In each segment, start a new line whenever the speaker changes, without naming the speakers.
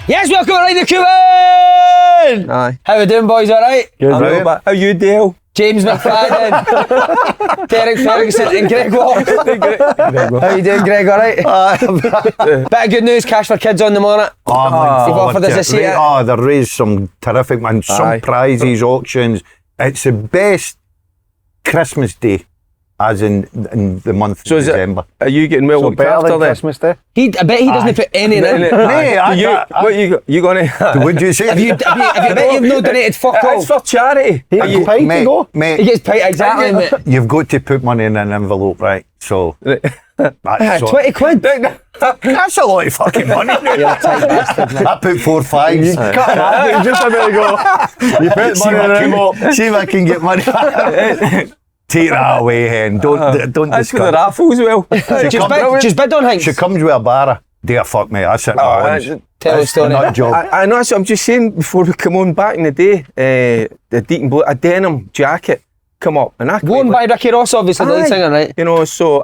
Yes, welcome right to Cuban!
Aye.
How we doing, boys? Alright?
Good, right. How you, Dale?
James McFadden, Derek Ferguson and Greg Watts. How you doing, Greg? Alright? Bit of good news, cash for kids on the morning.
You've
offered us a seat.
They raised some terrific ones, some prizes, auctions. It's the best Christmas day, as in the month of December.
Are you getting well looked after then?
Christmas Day?
I bet he doesn't put any in it.
What you gonna?
Would you say?
Have you bet you've not donated fuck all?
It's for charity.
He gets paid to go.
He
Mate,
gets paid, exactly, mate.
you've got to put money in an envelope, right? So, that's
20 quid.
That's a lot of fucking money.
You're a tight bastard, man.
I put 4 5s.
Cut that, just a minute ago. You put money in an envelope.
See if I can get money. Take that away, hen. Don't
That's for the
discuss.
raffles, well.
Just bid on things.
She comes with a barra. Dear fuck me, that's it.
Tell us, Tony.
Not job.
I know. So I'm just saying before we come on. Back in the day, the Deacon Blue, a denim jacket come up, and I
Worn by Ricky Ross, obviously, the lead singer, right?
You know, so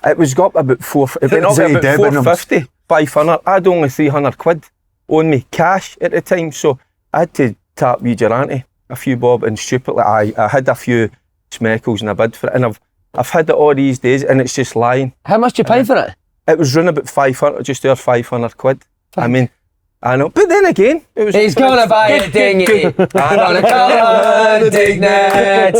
it was got up about 4. It went up
Say
about
Debenhams.
450, 500. I had only 300 quid on me cash at the time, so I had to tap wee Durante a few bob, and stupidly I had a few smeckles and a bid for it, and I've had it all these days, and it's just lying.
How much do you pay for it?
It was running about 500, just over 500 quid. I mean, I know, but then again, it was.
He's gonna buy a dinghy. I'm gonna call her dignity.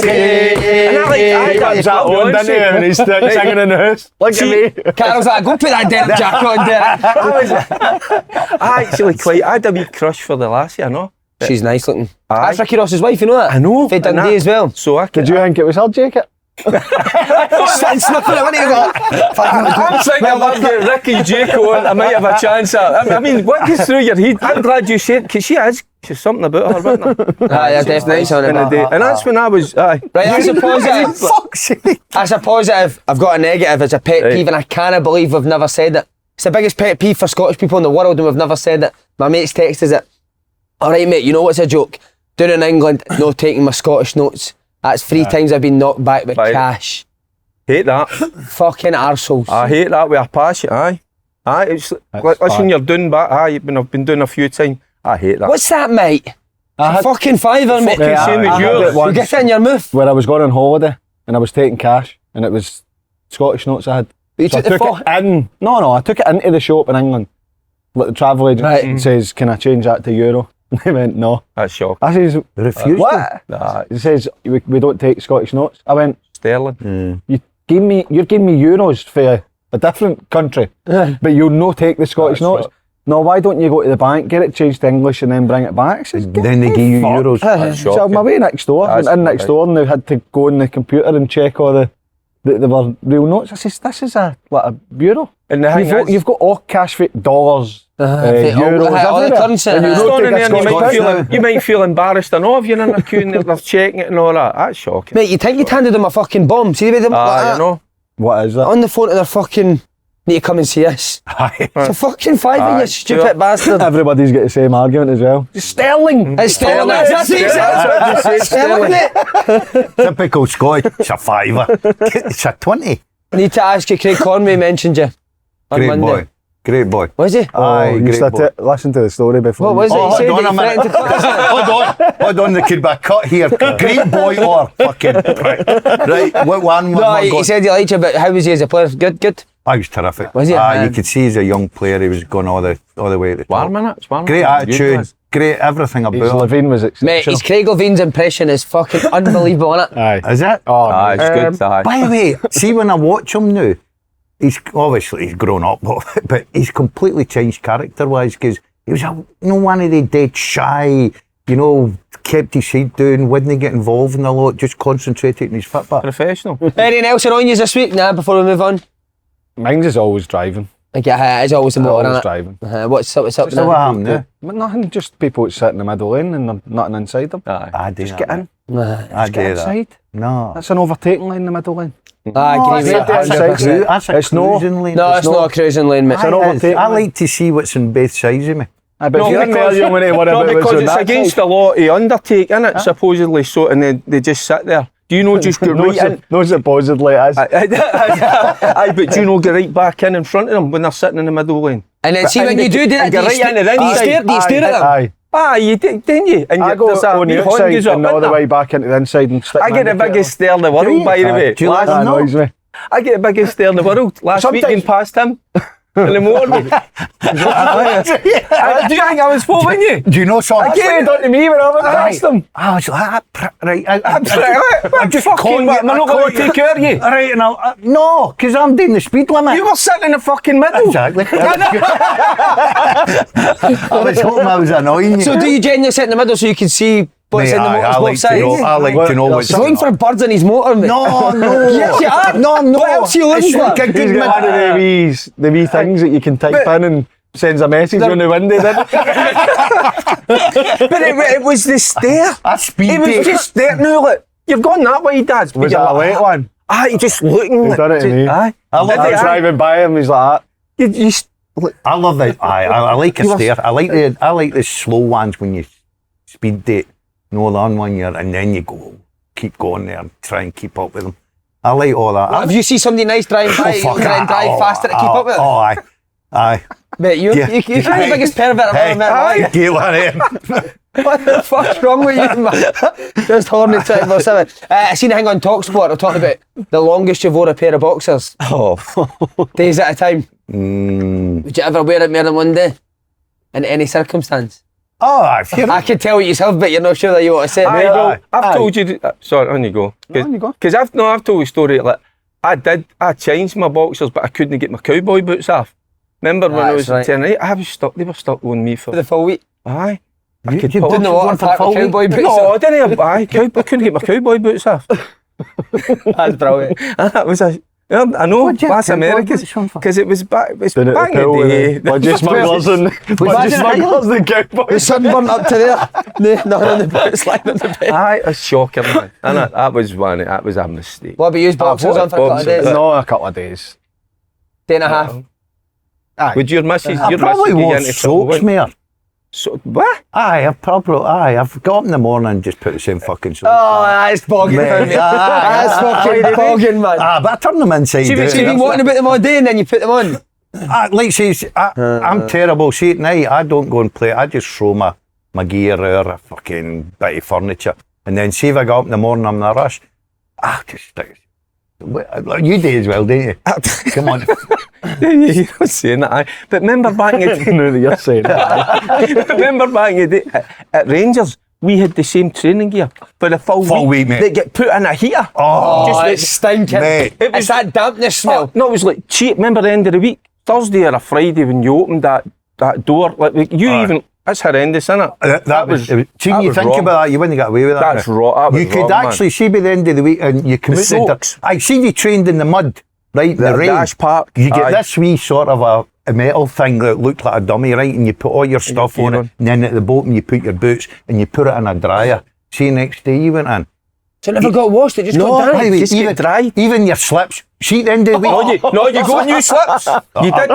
And I
Comes that on, didn't he? And he's singing in the house. Look at me.
Carol's like, go put that denim jacket on, Derek.
I actually I had a wee crush for the lassie, I know.
She's nice looking.
Aye.
That's Ricky Ross's wife, you know that?
I know.
Faye
and
Dundee as well.
So I
Did you think it was her jacket?
Sniffing it when he got.
I'm thinking I might get Ricky Jake on, I might have a chance at. I mean, what goes through your head? I'm glad you said, because she's something about her, wasn't there?
Aye, yeah, definitely on
In the day. And that's when I was,
Right, that's a positive.
Fuck's sake.
That's a positive. I've got a negative. It's a pet peeve, and I cannot believe we've never said it. It's the biggest pet peeve for Scottish people in the world, and we've never said it. My mate's texted it. Alright, mate, you know what's a joke? Down in England, no taking my Scottish notes. That's 3 times I've been knocked back with cash.
hate that.
Fucking arseholes.
I hate that with a passion, aye. It's like, listen, you're doing back, when I've been doing a few times, I hate that.
What's that, mate? Fucking $5, mate.
Fucking same as yours.
You get it in your mouth.
Where I was going on holiday and I was taking cash and it was Scottish notes I had.
But you
So I
took the
took it in. No, I took it into the shop in England. Like the travel agent says, can I change that to euro? And they went, no.
That's shocking.
I says,
They refused
what?
Nah,
He says, we don't take Scottish notes. I went,
sterling.
you're giving me euros for a different country, but you'll not take the Scottish
That's
notes.
right.
No, why don't you go to the bank, get it changed to English and then bring it back? I says,
Then they give you euros.
That's
So
shocking.
my way next door, I went in next door and they had to go on the computer and check all they were real notes. I says, this is like a bureau.
And the thing is,
You've got all cash for dollars,
euros,
euros,
all the
everywhere.
currency.
And you
It's
don't
going
take
in
a
there and
Scottish note.
you might feel embarrassed enough if you're in a queue and they're checking it and all that. That's shocking.
Mate, you think you'd handed them a fucking bomb? See the way they look like that?
You know.
What is that?
On the phone to their fucking, need to come and see us. It's a fucking $5, you stupid bastard.
Everybody's got the same argument as well. Sterling!
It's Sterling. That's it. Sterling, mate.
Typical Scottish. It's a £5. It's a 20.
I need to ask you, Craig Conway mentioned you on
Great
Monday.
boy. Great boy.
Was he?
Aye,
you
great
used
boy.
to listen to the story before.
What was it?
Oh,
He said
hold on
that
a
he
minute.
threatened to class.
Hold on, there could be a cut here. Great boy or fucking prick. Right, what one?
No, he said he liked you, but how was he as a player? Good.
I was terrific.
Was he?
You could see as a young player, he was going all the way to the top.
Warm in it. It's warm.
Great attitude, great everything about him.
Levine was
Mate,
exceptional.
his Craig Levine's impression is fucking unbelievable, isn't it?
Aye.
Is it?
Oh,
Aye, it's good. Aye.
By the way, see when I watch him now, he's grown up, but he's completely changed character-wise because he was one of the dead shy, kept his head down, wouldn't get involved in a lot, just concentrated on his Fitbit.
Professional.
Anything else on you this week? Nah, before we move on.
Mine's is always driving.
It's always the motor,
Always
innit?
driving.
What's up
So
now?
what happened there?
But nothing, just people that sit in the middle lane and nothing inside them.
Aye.
I do
Just
that.
get in.
I
Just
do
get
that.
inside.
No.
That's an overtaking lane in the middle lane.
I agree with
that's
that.
it.
100%.
That's a
It's no-
cruising lane.
No, it's not a cruising lane, mate.
an
I
overtaking lane.
like to see what's on both sides of me.
Aye, but
No,
if you're in
because-
there, you want to worry
No,
about what's
because
on
it's
that
against
side.
the law to undertake, innit? Supposedly, so, and then they just sit there. Do you know just go right in?
No, supposedly it is.
Aye, but do you know go right back in front of them when they're sitting in the middle lane?
And then see when you do that,
and go right into the inside.
do you stare at them?
Aye.
Ah, you didn't you? And
I go on the outside and all the way back into the inside and stick
I get the biggest stare in the world, by the way.
Do you like
That
them?
annoys me.
I get the biggest stare in the world. Last week,
Sometimes-
going past him in the morning. Do you think I was following you?
Do you know something?
I get it done to me when I went past them.
I was like, right.
I'm just
calling
fucking,
you-
I'm not going to take care of you.
Right, and no, because I'm doing the speed limit.
You were sitting in the fucking middle.
Exactly. I was hoping I was annoying you.
So do you genuinely sit in the middle so you can see what's
Mate,
in the
I
motor's
like
both
to know.
sides?
I like to know what's
He's looking for birds in his motor, mate.
No.
Yes, you are.
No.
What else are you looking
It's
for?
like a good
He's got one of the wee things that you can type in and sends a message on the window then.
But it was the stare.
A speed
It was
date.
just there. No, look, you've gone that way, Dad.
Was that a late one?
Aye, just looking.
He's done it to me.
Aye.
I love
I was
it.
driving by him, he's like that.
You just,
I love that. I like a stare. I like the slow ones when you speed date. No, the on one year, and then you keep going there and try and keep up with them. I like all that.
If you see somebody nice driving by, you try and drive faster to keep up with it.
Oh, aye.
Mate, you're
Yeah.
the biggest pervert I've ever met.
Hey,
man.
get one of them.
What the fuck's wrong with you, man? Just horny 24/7. I seen a thing on TalkSport. They're talking about the longest you've worn a pair of boxers.
oh,
Days at a time.
Mm.
Would you ever wear it more than one day? In any circumstance?
Oh, if you're
I can tell it yourself, but you're not sure that you want to say it.
aye,
mate.
well, I've told you. Sorry, on you go.
On you go.
Because I've told a story like I changed my boxers, but I couldn't get my cowboy boots off. Remember when I was
That's right.
10, right? I was stuck. They were stuck on me for.
For the full week.
Aye. I
You
could
didn't
put-
Didn't the water
One for
park
full
with
week?
cowboy boots
No,
on?
I didn't have. I couldn't get my cowboy boots off.
That's brilliant.
That was a. I know,
What'd you have
that's
cowboy
America's.
boots on for?
Because it was back. It's
Doing it
back
at the
in
pool
the
with
day.
the budgie smugglers and budgie smugglers and
The
cowboys.
sunburn up to there. Nothing on the boots, lying on the bed.
Aye, it's shocking, man. And that was one. That was a mistake.
What about you? Boxers
what
on for a couple of
boxers?
days?
No, a couple of days.
Day and a half.
Aye.
Would your missus?
I
Your
probably
missus get
wore
into trouble,
soaps,
wouldn't-
mate.
So what?
I've got up in the morning and just put the same fucking soaps.
Oh, that's bogging for me. That's fucking bogging, man.
But I turn them inside
So
out.
you've been wanting about them all day and then you put them on?
Like says, I'm terrible. See, at night, I don't go and play. I just throw my gear or a fucking bit of furniture. And then see if I go up in the morning, I'm in a rush. Just stick. You do as well, don't you? Come on.
You're saying that, aye. But remember back in the day,
Now that you're saying that.
remember back in the day at Rangers, we had the same training gear for the full
week, mate.
They get put in a heater.
Oh,
Oh,
Just
it's stinking.
mate.
It's that dampness smell.
No, it was like cheap. Remember the end of the week, Thursday or a Friday when you opened that door, like you
Aye.
even. That's horrendous, isn't it?
That was. See,
that
when you
was
think
wrong.
about that, you wouldn't get away with that.
That's wrong. That was
You could
wrong, man.
actually see by the end of the week, and you come
The
out the
soaks.
I see you trained in the mud, right? In the rain.
Dash Park.
You get
Aye.
this wee sort of a metal thing that looked like a dummy, right? And you put all your stuff
gear
on it,
on.
and then at the bottom you put your boots, and you put it in a dryer. See, next day you went in.
So it never got washed, it just got
by
dry.
the way,
just get dried.
even your slips. See, at the end of the week.
No, you got new slips. You did.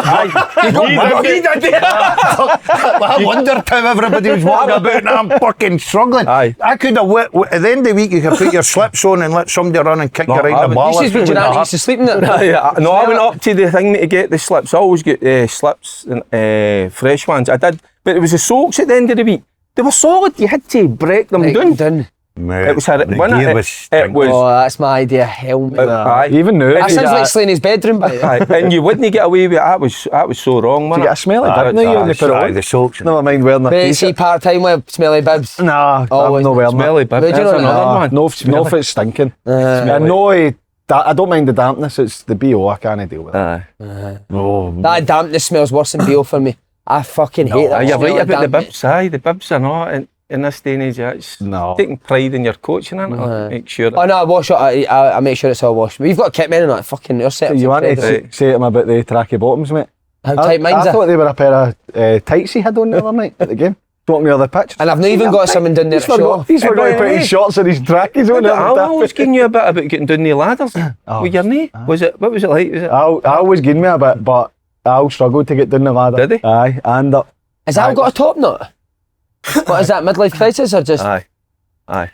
You did.
I wondered how everybody was walking about, and I'm fucking struggling.
Aye.
I could have at the end of the week you could put your slips on and let somebody run and kick
No,
you right
I
in the
would-
ball.
This is when Gerard used to sleep in it.
No, I went up to the thing to get the slips. I always get slips and fresh ones. I did, but it was the soaks at the end of the week. They were solid. You had to break them down.
Done.
Mate,
It was
the
wasn't
gear
it?
was
It was.
Oh, that's my idea. Hell, mate.
Aye.
Even now,
That
you
sounds
get
like
a-
Slaney's bedroom, but
Aye, and you wouldn't get away with it. That was so wrong, man.
you get a smell like that, don't you, when you put it on?
the soaks.
Never mind wearing the
Mate, see part-time with smelly bibs.
Nah,
Always
I'm not wearing
Smelly,
that.
but
Would you
that's
not know?
another one.
No, if it's stinking. I
Smelly.
know I don't mind the dampness, it's the BO, I can't deal with it.
Aye.
Oh,
That dampness smells worse than BO for me. I fucking hate that.
Aye, you're
smell
right
of
about the
damp.
bibs. Aye, the bibs are not in this day and age. It's
No.
taking pride in your coaching, and make sure.
Oh no, I wash it. I make sure it's all washed. We've got kit men and that fucking your set.
You wanted to
Right.
say to him about the tracky bottoms, mate?
How tight mine's
I
are.
thought they were a pair of tights he had on the other night at the game. Talking me on the pitch.
And I've not even got someone down there
He's
to show
forgot,
off.
he's
Hey,
forgot to
boy,
put
hey.
his shorts and his trackies on.
I was giving you a bit about getting down the ladders
Oh,
with your knee. Was it? What was it like? Was it?
I always give me a bit, but I struggled to get down the ladder.
Did he?
Aye, and up.
Has that got a top knot? What is that, midlife crisis or just...
Aye.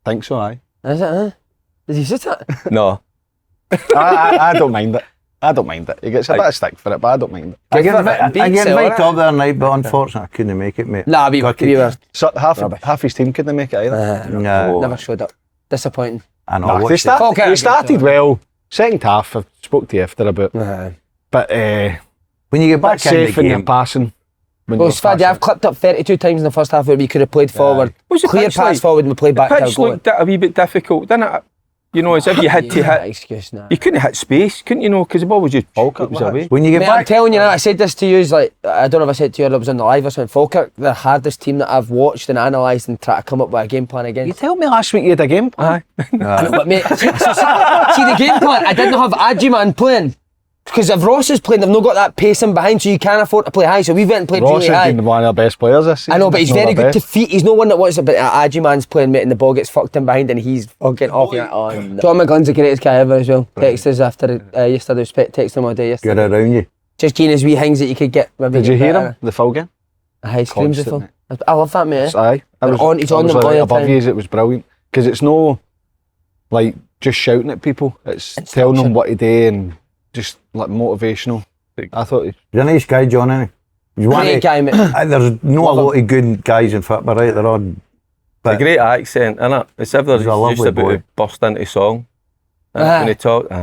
Think so, aye.
Is it, huh? Did he sit it?
No.
I don't mind it. I don't mind it. He gets a bit of stick for it, but I don't mind it.
I get
Good for it.
invited
Beats it,
up there night, but unfortunately I couldn't make it, mate.
Nah, we were
So half his team couldn't make it either.
Nah,
never showed up. Disappointing.
I know.
Nah,
watched
they
it.
started,
Falkirk.
they started well. Second half, I spoke to you after about. But
When you get back in the
safe in your
game,
passing. When
Well,
you're
Sfaddy,
passing.
I've clipped up 32 times in the first half where we could have played forward.
What's the
Clear
pitch
pass
like?
forward and we played back to our
Pitch
goal.
looked a wee bit difficult, didn't it? You know, as if you had to
Yeah,
hit.
excuse now.
You couldn't hit space, couldn't you know? Because the ball was just
Falkirk
it was
was
away.
when you get
Mate, I'm
back,
telling you now, I said this to you, like, I don't know if I said to you or it was on the live or something. Falkirk, the hardest team that I've watched and analysed and tried to come up with a game plan
You
against.
told me last week you had a game plan.
Aye.
I know, but mate, see the game plan, I didn't have Adjiman playing. Because if Ross is playing, they've not got that pacing behind, so you can't afford to play high. So we went and played
Ross
really
has
high.
been one of the best players this season.
I know, but he's
Not
very
the
good to
best.
feet. He's no one that wants it, but Adjiman's playing, mate, and the ball gets fucked in behind and he's fucking off. You're like, oh, no. John McGunn's the greatest guy ever as well. Texted us after yesterday, texted him all day yesterday.
get around you.
Just keen as wee things that you could get. Maybe
Did you
get
hear
better.
him? The full game?
He screams the
Constant,
full. I love that, mate.
Aye.
He's on them
like
all the
above
time.
you, it was brilliant. Because it's no, like, just shouting at people. It's telling them what to do and just, like, motivational. I thought
He's a nice guy, John, isn't he? He's one
Great
of-
guy, mate.
There's not a lot of good guys in football, right? They're all.
A
But
great accent, innit? It's if they're
He's a
just
lovely
about
boy.
to burst into song. When he talk,
He's got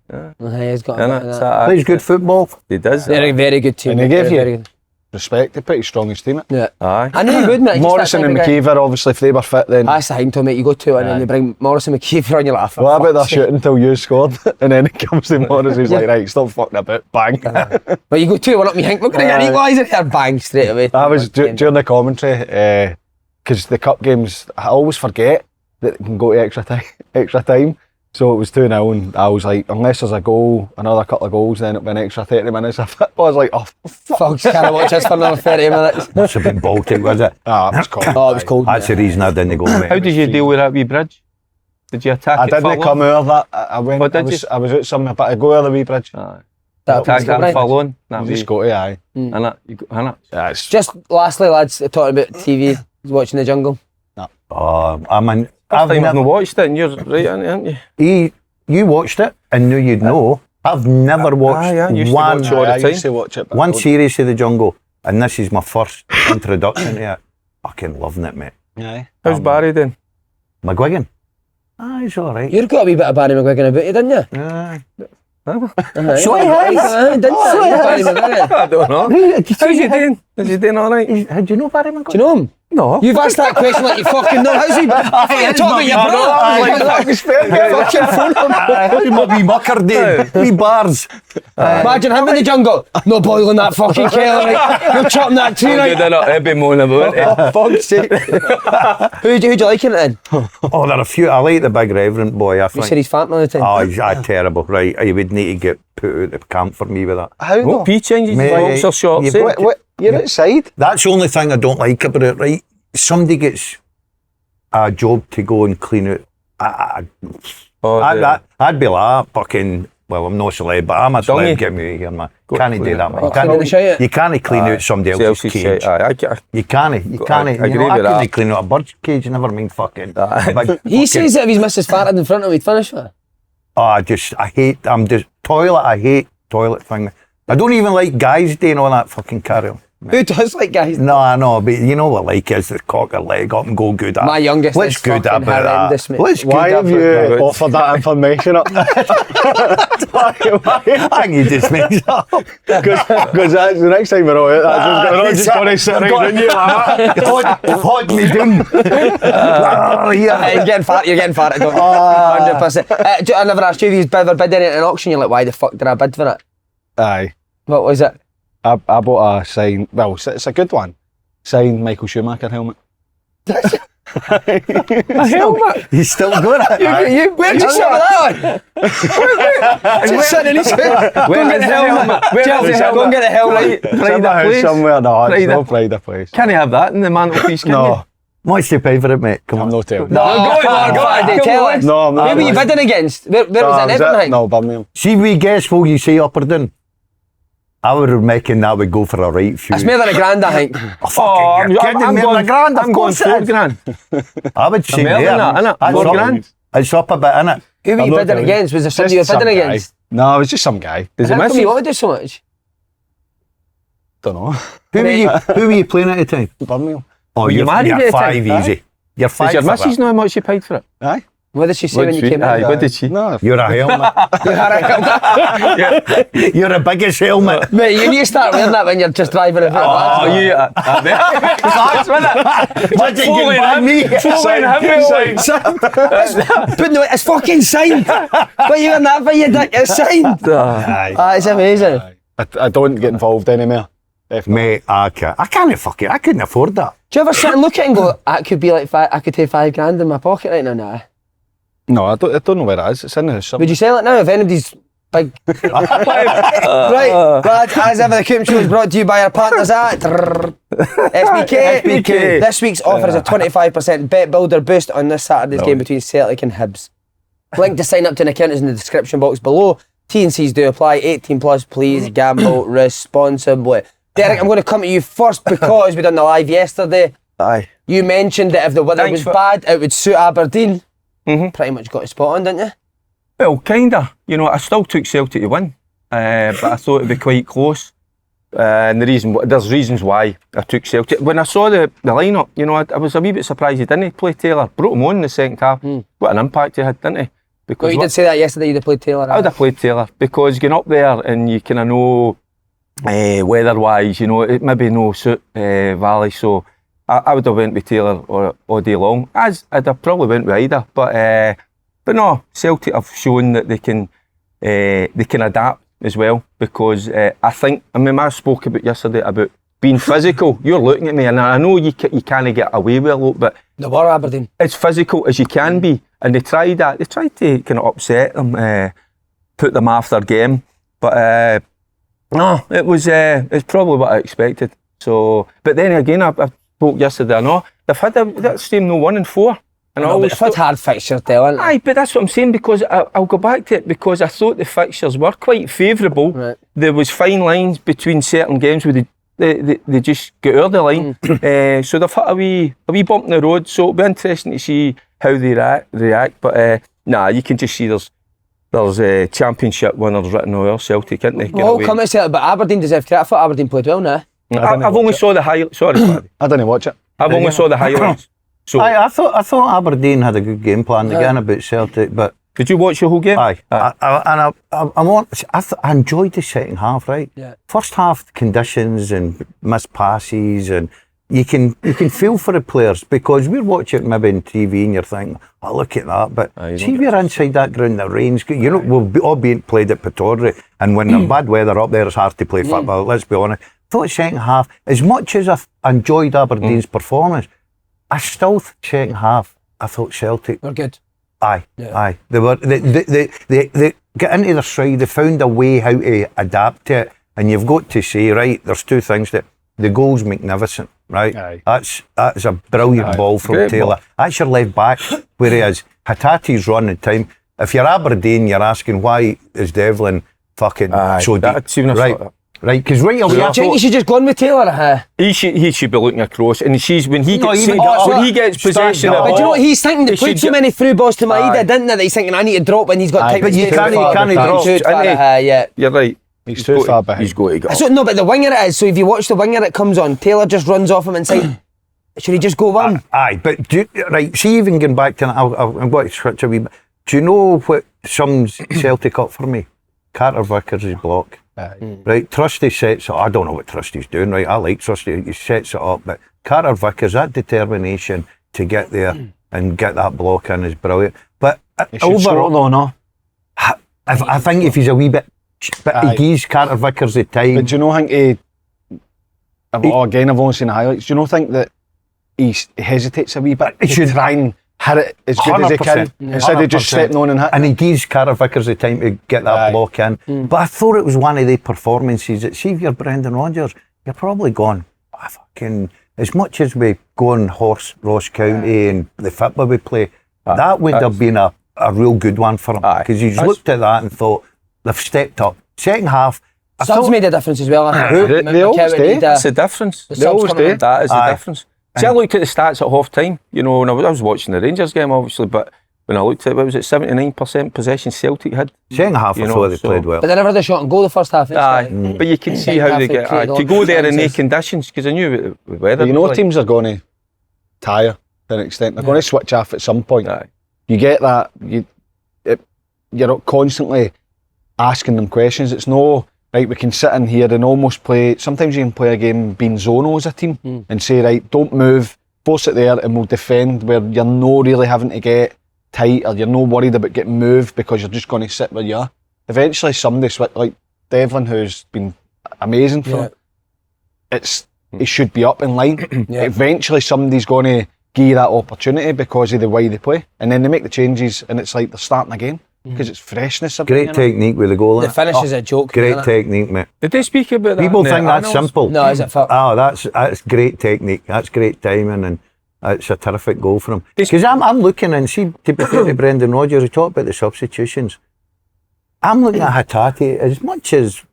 a bit
innit?
of
It's
that.
that
plays good
accent.
football.
He does.
Very, very good team.
And he
mate.
gave
Very,
you-
very good.
respect. They're pretty strongest team.
Yeah.
Aye.
I knew you would, mate. He's just
Morrison
that
and
type of guy.
McKeever, obviously, if they were fit then.
That's the thing, Tom, mate. You go to it and then they bring Morrison McKeever on, you're like,
What about that shooting until you scored? And then it comes to Morris, he's like, right, stop fucking about, bang.
But you go 2-1 up, me think, we're going to get an equaliser here, bang, straight away.
I was during the commentary, because the cup games, I always forget that it can go to extra time. So it was 2-0 and I was like, unless there's a goal, another couple of goals, then it'll be an extra 30 minutes of football. I was like, oh,
Fuck, can't watch this for another 30 minutes.
Must have been Baltic, was it?
it was cold.
Oh, it was cold.
That's the reason I didn't go. mate.
How did you deal with that wee bridge? Did you attack
I
it?
didn't
full
come
on?
out of that. I went,
What did
I was out somewhere, but I go over the wee bridge.
Aye.
That
Attack
was
that
right.
full on. That
You
wee,
just go to aye.
innit? You go, innit?
Yeah, it's
Just lastly, lads, talking about TV, watching the jungle.
I mean,
First time I've
never-
not watched it and you're right in it, aren't you?
You watched it and knew you'd know. I've never watched
I used to
one
watch it all the
I
time.
used to watch it. but
one
I don't-
series of the jungle, and this is my first introduction to it. Fucking loving it, mate.
Aye.
How's Barry then?
McGuigan. He's all right.
You've got a wee bit of Barry McGuigan about you, didn't you?
So he has.
Didn't you? Barry McGuigan.
I don't know. How's he doing? Is he doing all right?
How do you know Barry McGuigan?
Do you know him?
No.
You've asked that question like you fucking know. How's he? I thought you were talking about your brother. Fucking phone him.
Wee mucker did. Wee bars.
Imagine him in the jungle. No boiling that fucking kettle. Right? You're chopping that tree right.
He'd be moaning about it.
Fuck's sake. Who'd you like in it then?
Oh, there are a few. I like the big reverend boy, I
You
think.
said he's farting all the time.
Oh, he's terrible. Right. He would need to get put out of camp for me with that.
How
What
though?
P changes
Mate,
his boxer shorts?
you-
eh?
What? You're outside?
That's the only thing I don't like about it, right? Somebody gets a job to go and clean out.
Oh,
I'd be like, fucking, well, I'm no celeb, but I'm a
Dongy.
celeb, get me out of here, man.
Go
Can't
clean
do
it,
that,
man.
man.
Clean the shite out.
You can't clean out somebody else's cage. You can't.
I agree
I
with
couldn't
that.
clean out a bird's cage, never mind fucking.
He says that if his missus farted in front of him, he'd finish with it.
I hate toilet thing. I don't even like guys doing all that fucking carry on.
Who does like guys?
No, I know, but you know what like is the cock a leg up and go good at.
My youngest
What's
is
good
fucking
about
horrendous,
that?
mate.
What's
Why
good
have you
about
offered that information up?
that? I think you just made it up.
Because that's the next time we're all out, we're not just going to sit right in you like that.
Hot me down. Oh, yeah.
You're getting farted, don't you? 100%. I never asked you if you've ever bid in an auction. You're like, why the fuck did I bid for it?
Aye.
What was it?
I bought a sign, well, it's a good one. Signed Michael Schumacher helmet.
A helmet?
He's still going at it.
Where'd you sit with that on? Just sitting in his house. Go and get the helmet. Go and get the helmet.
Pride of place.
Somewhere, no, it's
Pride
no
of-
pride of place.
Can you have that in the mantelpiece?
No,
What's your favourite, mate? Come
I'm
on.
not telling.
Go on, tell us.
No, I'm not.
Where were you bidding against? Where was that? Everything?
No, Birmingham.
See, we guess, will you say Aberdeen? I would reckon that would go for a right few.
It's more than a grand, I think.
You're kidding me, a grand, of
I'm going
course it
$4
is.
grand.
I would say
more than
yeah.
that, innit?
That's
$4
up.
grand.
It's up a bit, innit?
Who were
I'm
you
not
bidding
telling you.
against? Was there
Just
somebody you were
some
bidding
guy.
against?
No, it was just some guy.
Does it
How
miss
come you
you?
want to do so much?
Don't know.
Who were you playing at the time?
Birmingham.
Oh,
you
you're
married at the
five
time?
easy. You're
Does
five
your
for
missus
that.
know how much you paid for it?
Aye.
What did she say
What
when you
did
came
she- aye,
in?
what did she?
No.
You're a helmet. You're the biggest helmet.
Mate, you need to start wearing that when you're just driving a bit.
Oh, you... That's it.
Judging by me.
But no, it's fucking signed. What you in that for, you dick? It's signed.
Aye.
It's amazing.
I don't get involved anymore. Definitely.
Mate, I can't fucking, I couldn't afford that.
Do you ever sit and look at it and go, that could be like I could take $5,000 in my pocket right now? Nah.
No, I don't know where it is. It's in the house.
Would you sell it now if anybody's big? Right, lad, as ever, the Coop Show is brought to you by our partners at SBK. This week's offer is a 25% bet builder boost on this Saturday's game between Celtic and Hibs. Link to sign up to an account is in the description box below. T&Cs do apply. 18 plus, please gamble responsibly. Derek, I'm going to come to you first because we done the live yesterday.
Aye.
You mentioned that if the weather was bad, it would suit Aberdeen. Pretty much got a spot on, didn't you?
Well, kinda. You know, I still took Celtic to win, but I thought it'd be quite close. And there's reasons why I took Celtic. When I saw the lineup, you know, I was a wee bit surprised he didn't play Taylor. Brought him on in the second half. What an impact he had, didn't he? Because
Well, you did say that yesterday. You'd have played Taylor.
I would have played Taylor because getting up there and you kind of know weather-wise, you know, it maybe no suit Valley. So I would have went with Taylor all day long. As I'd have probably went with either, but no, Celtic have shown that they can adapt as well because I think I spoke about yesterday about being physical. You're looking at me, and I know you can't get away with a lot, but
They were Aberdeen.
as physical as you can be, and they tried that. They tried to kind of upset them, put them off their game, but no, it's probably what I expected. So, but then again, I spoke yesterday. I know they've had that same 1-4, and I always
It's had hard fixtures, Dylan.
aye, but that's what I'm saying because I'll go back to it because I thought the fixtures were quite favourable.
Right.
There was fine lines between certain games where they just get over the line. So they've had a wee bump in the road. So it'll be interesting to see how they react. But nah, you can just see there's championship winners written all over Celtic, isn't they?
Well, come to Celtic, but Aberdeen deserve credit. I thought Aberdeen played well now.
I've only saw the highlights. Sorry, Paddy.
I didn't watch it.
I've only saw the highlights. So
I thought Aberdeen had a good game plan again about Celtic, but
did you watch the whole game?
aye. I enjoyed the second half, right?
Yeah.
First half conditions and missed passes, and you can feel for the players because we're watching it maybe on TV and you're thinking, oh, look at that. But see, we're inside that ground, the rain's good. You know, we'll be all being played at Pittodrie, and when there's bad weather up there, it's hard to play football. Let's be honest. Thought second half, as much as I enjoyed Aberdeen's performance, I still second half. I thought Celtic
We're good.
Aye. They were they get into their stride. They found a way how to adapt to it, and you've got to say, right, there's two things. That the goal's magnificent, right?
Aye.
That's a brilliant ball from
Great
Taylor.
ball.
That's your left back, whereas Hatate's running time. If you're Aberdeen, you're asking why is Devlin fucking so deep,
that's even a
right?
sort of-
Right, because right away,
Do you think you should just go on with Taylor?
He should be looking across, and when he
No,
gets
even get
when
up.
he gets
Start
possession
get
of
up.
the
But do you know
ball,
what he's thinking? They
he
played
should
too many through balls to Maeda,
Aye.
didn't they? That he's thinking, I need to drop when he's got
Aye,
time.
but
to
you
stay
can't-
too far
can't
behind.
drop,
Too far
isn't he?
ahead, yeah.
You're right.
He's too far behind.
He's got to go.
So, no, but the winger it is. So if you watch the winger that comes on, Taylor just runs off him inside. Should he just go one?
Aye, but right, see, even going back to, I'm going to switch a wee bit. Do you know what sums Celtic up for me? Carter Vickers' block. Right, Trusty sets it. I don't know what Trusty's doing, right? I like Trusty, he sets it up, but Carter Vickers, that determination to get there and get that block in is brilliant. But
He should score
overall,
though, no?
I think if he's a wee bit, but
Aye.
he gives Carter Vickers the time.
But do you know, think again, I've only seen the highlights. Do you know, think that he hesitates a wee bit? He should try and hit it as good as he can
100%.
instead of just
100%.
stepping on and hitting.
And he gives Carter Vickers the time to get that
Aye.
block in. But I thought it was one of the performances that, see if you're Brendan Rodgers, you're probably gone, as much as we go on Ross County and the football we play, that would have been a real good one for him. Because he's looked at that and thought, they've stepped up. Second half, I
Subs
thought,
made a difference as well. I think.
They always
McKeown
do.
need,
That's the difference.
the
They
subs
always
coming
do.
in.
That is the
Aye.
difference. See, I looked at the stats at half time, you know, and I was watching the Rangers game, obviously, but when I looked at it, what was it, 79% possession Celtic had?
Second half, I thought they played well.
But they never had a shot and goal the first half.
Aye, but you can see how they get to go there in their conditions, because I knew the weather.
You know, teams are going to tire to an extent. They're going to switch off at some point.
Aye.
You get that. You're not constantly asking them questions. It's no, right, we can sit in here and almost play. Sometimes you can play a game being zonal as a team and say, right, don't move, force it there, and we'll defend where you're not really having to get tight, or you're not worried about getting moved because you're just going to sit where you are. Eventually, somebody like Devlin, who's been amazing for it, he should be up in line. Eventually, somebody's going to give you that opportunity because of the way they play, and then they make the changes, and it's like they're starting again because it's freshness.
Great technique with the goal.
The finish is a joke.
Great technique, mate.
Did they speak about that?
People think that's simple.
No, is it?
That's great technique. That's great timing, and it's a terrific goal for him. Because I'm looking and see, to be fair to Brendan Rodgers, he talked about the substitutions. I'm looking at Hatate as much as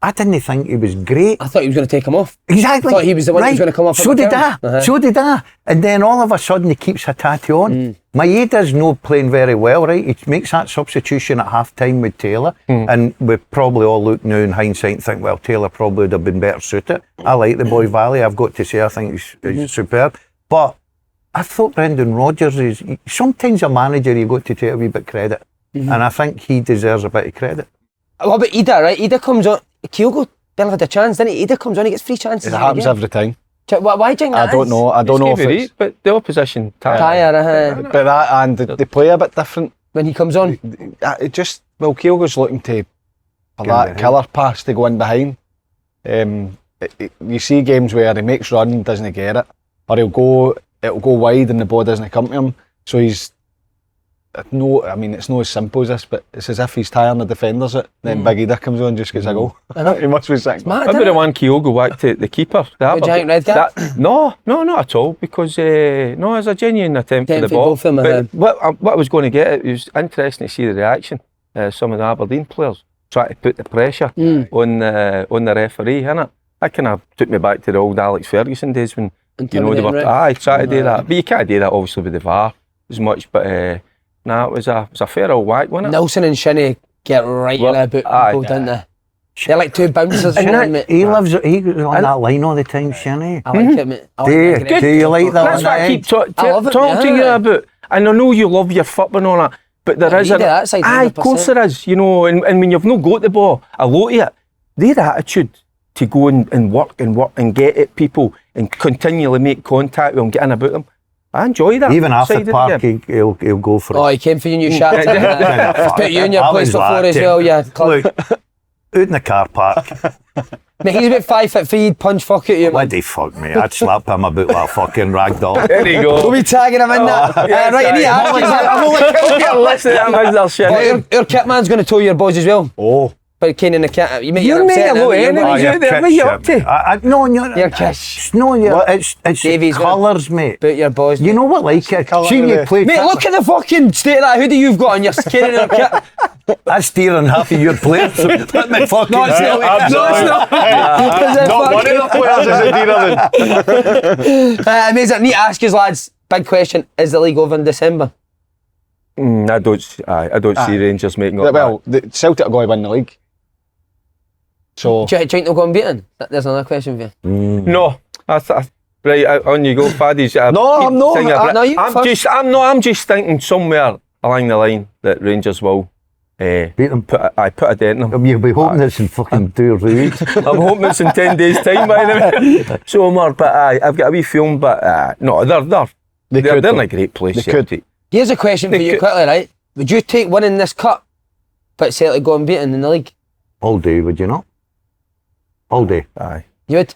I didn't think he was great.
I thought he was going to take him off.
Exactly.
I thought he was the one that was going to come off.
So did I. So did I. And then all of a sudden he keeps Hatate on. Maeda's not playing very well, right? He makes that substitution at half time with Taylor. And we probably all look now in hindsight and think, well, Taylor probably would have been better suited. I like the boy Valley. I've got to say, I think he's superb. But I thought Brendan Rodgers is, sometimes a manager you got to take a wee bit credit. And I think he deserves a bit of credit.
What about Ida, right? Ida comes on. Kyogo barely had a chance, didn't he? Ida comes on, he gets 3 chances.
It happens every time.
Why do you think that
I don't know. I don't know if it's...
But the opposition
tired.
But that, and they play a bit different.
When he comes on?
It just... Well, Kyogo's looking for that killer pass to go in behind. You see games where he makes run, doesn't get it. Or it'll go wide and the ball doesn't come to him. So he's... No, I mean, it's not as simple as this, but it's as if he's tiring the defenders it. Then Big Ida comes on and just gets a goal. He must be sick.
Remember the one Kyogo whacked to the keeper?
The giant red card?
No, not at all, because no, it's a genuine attempt for the ball. But what I was going to get, it was interesting to see the reaction. Some of the Aberdeen players trying to put the pressure on the referee, innit? That kind of took me back to the old Alex Ferguson days when they were trying to do that. But you can't do that obviously with the VAR as much, but nah, it was a fair old whack, wasn't it?
Nelson and Shinnie get right in a boot people, didn't they? They're like 2 bouncers.
He goes on that line all the time, Shinnie.
I like it, mate.
Do you like that?
That's what I keep talking to you about. And I know you love your football and all that, but there is of course there is, you know, and when you've not got the ball, a lot of it, their attitude to go and work and get at people and continually make contact with them, get in about them. I enjoy that.
Even after the park, he'll go for it.
Oh, he came for you and you shot him. He's put you in your place before as well, yeah.
Look, out in the car park.
Mate, he's about 5'3", he'd punch fuck at you.
Bloody fuck me, I'd slap him about that fucking ragdoll.
There you go.
We'll be tagging him in that. Right, and he Our kit man's going to tow your boys as well.
Oh.
But Kane in the kit,
you're making a lot of enemies out there. What are you up to?
No,
your kiss.
No, it's colours, mate.
But your boys.
You know what, like it? See you play.
Mate, look at the fucking state of that hoodie you've got on. You're carrying a kit.
That's steering half of your players. So put me fucking.
No, it's not.
Not one of the players is a dealer then.
Amazing. Need to ask you, lads. Big question: is the league over in December?
I don't see Rangers making up.
Well, Celtic are going to win the league. So,
do you think they'll go unbeaten? There's another question for you.
No, right on you go, Faddies.
No, I'm not.
I'm just thinking somewhere along the line that Rangers will
beat them.
Put a dent in them.
You'll be hoping it's in fucking 2 weeks.
I'm hoping it's in 10 days' time, by the way. So, but I've got a wee feeling, but no, they're in a great place.
They could.
Here's a question for you quickly, right? Would you take winning this cup, but Celtic go unbeaten in the league?
All day, would you not? All day.
Aye.
You would?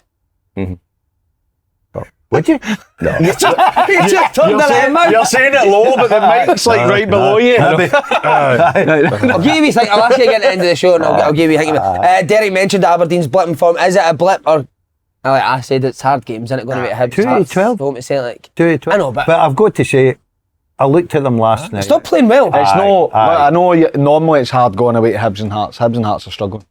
Would you?
No.
You just turned the lemon.
You're saying it low, but the mic's like right below you.
I'll give you a think. I'll ask you again at the end of the show, and I'll give you a think. Derek mentioned Aberdeen's blip in form. Is it a blip or? Like I said, it's hard games, isn't it? Going to be a Hibs.
2-12.
Home to Celtic.
2-12.
I know, but
I've got to say, I looked at them last night.
Stop playing well.
I know normally it's hard going away to Hibs and Hearts. Hibs and Hearts are struggling.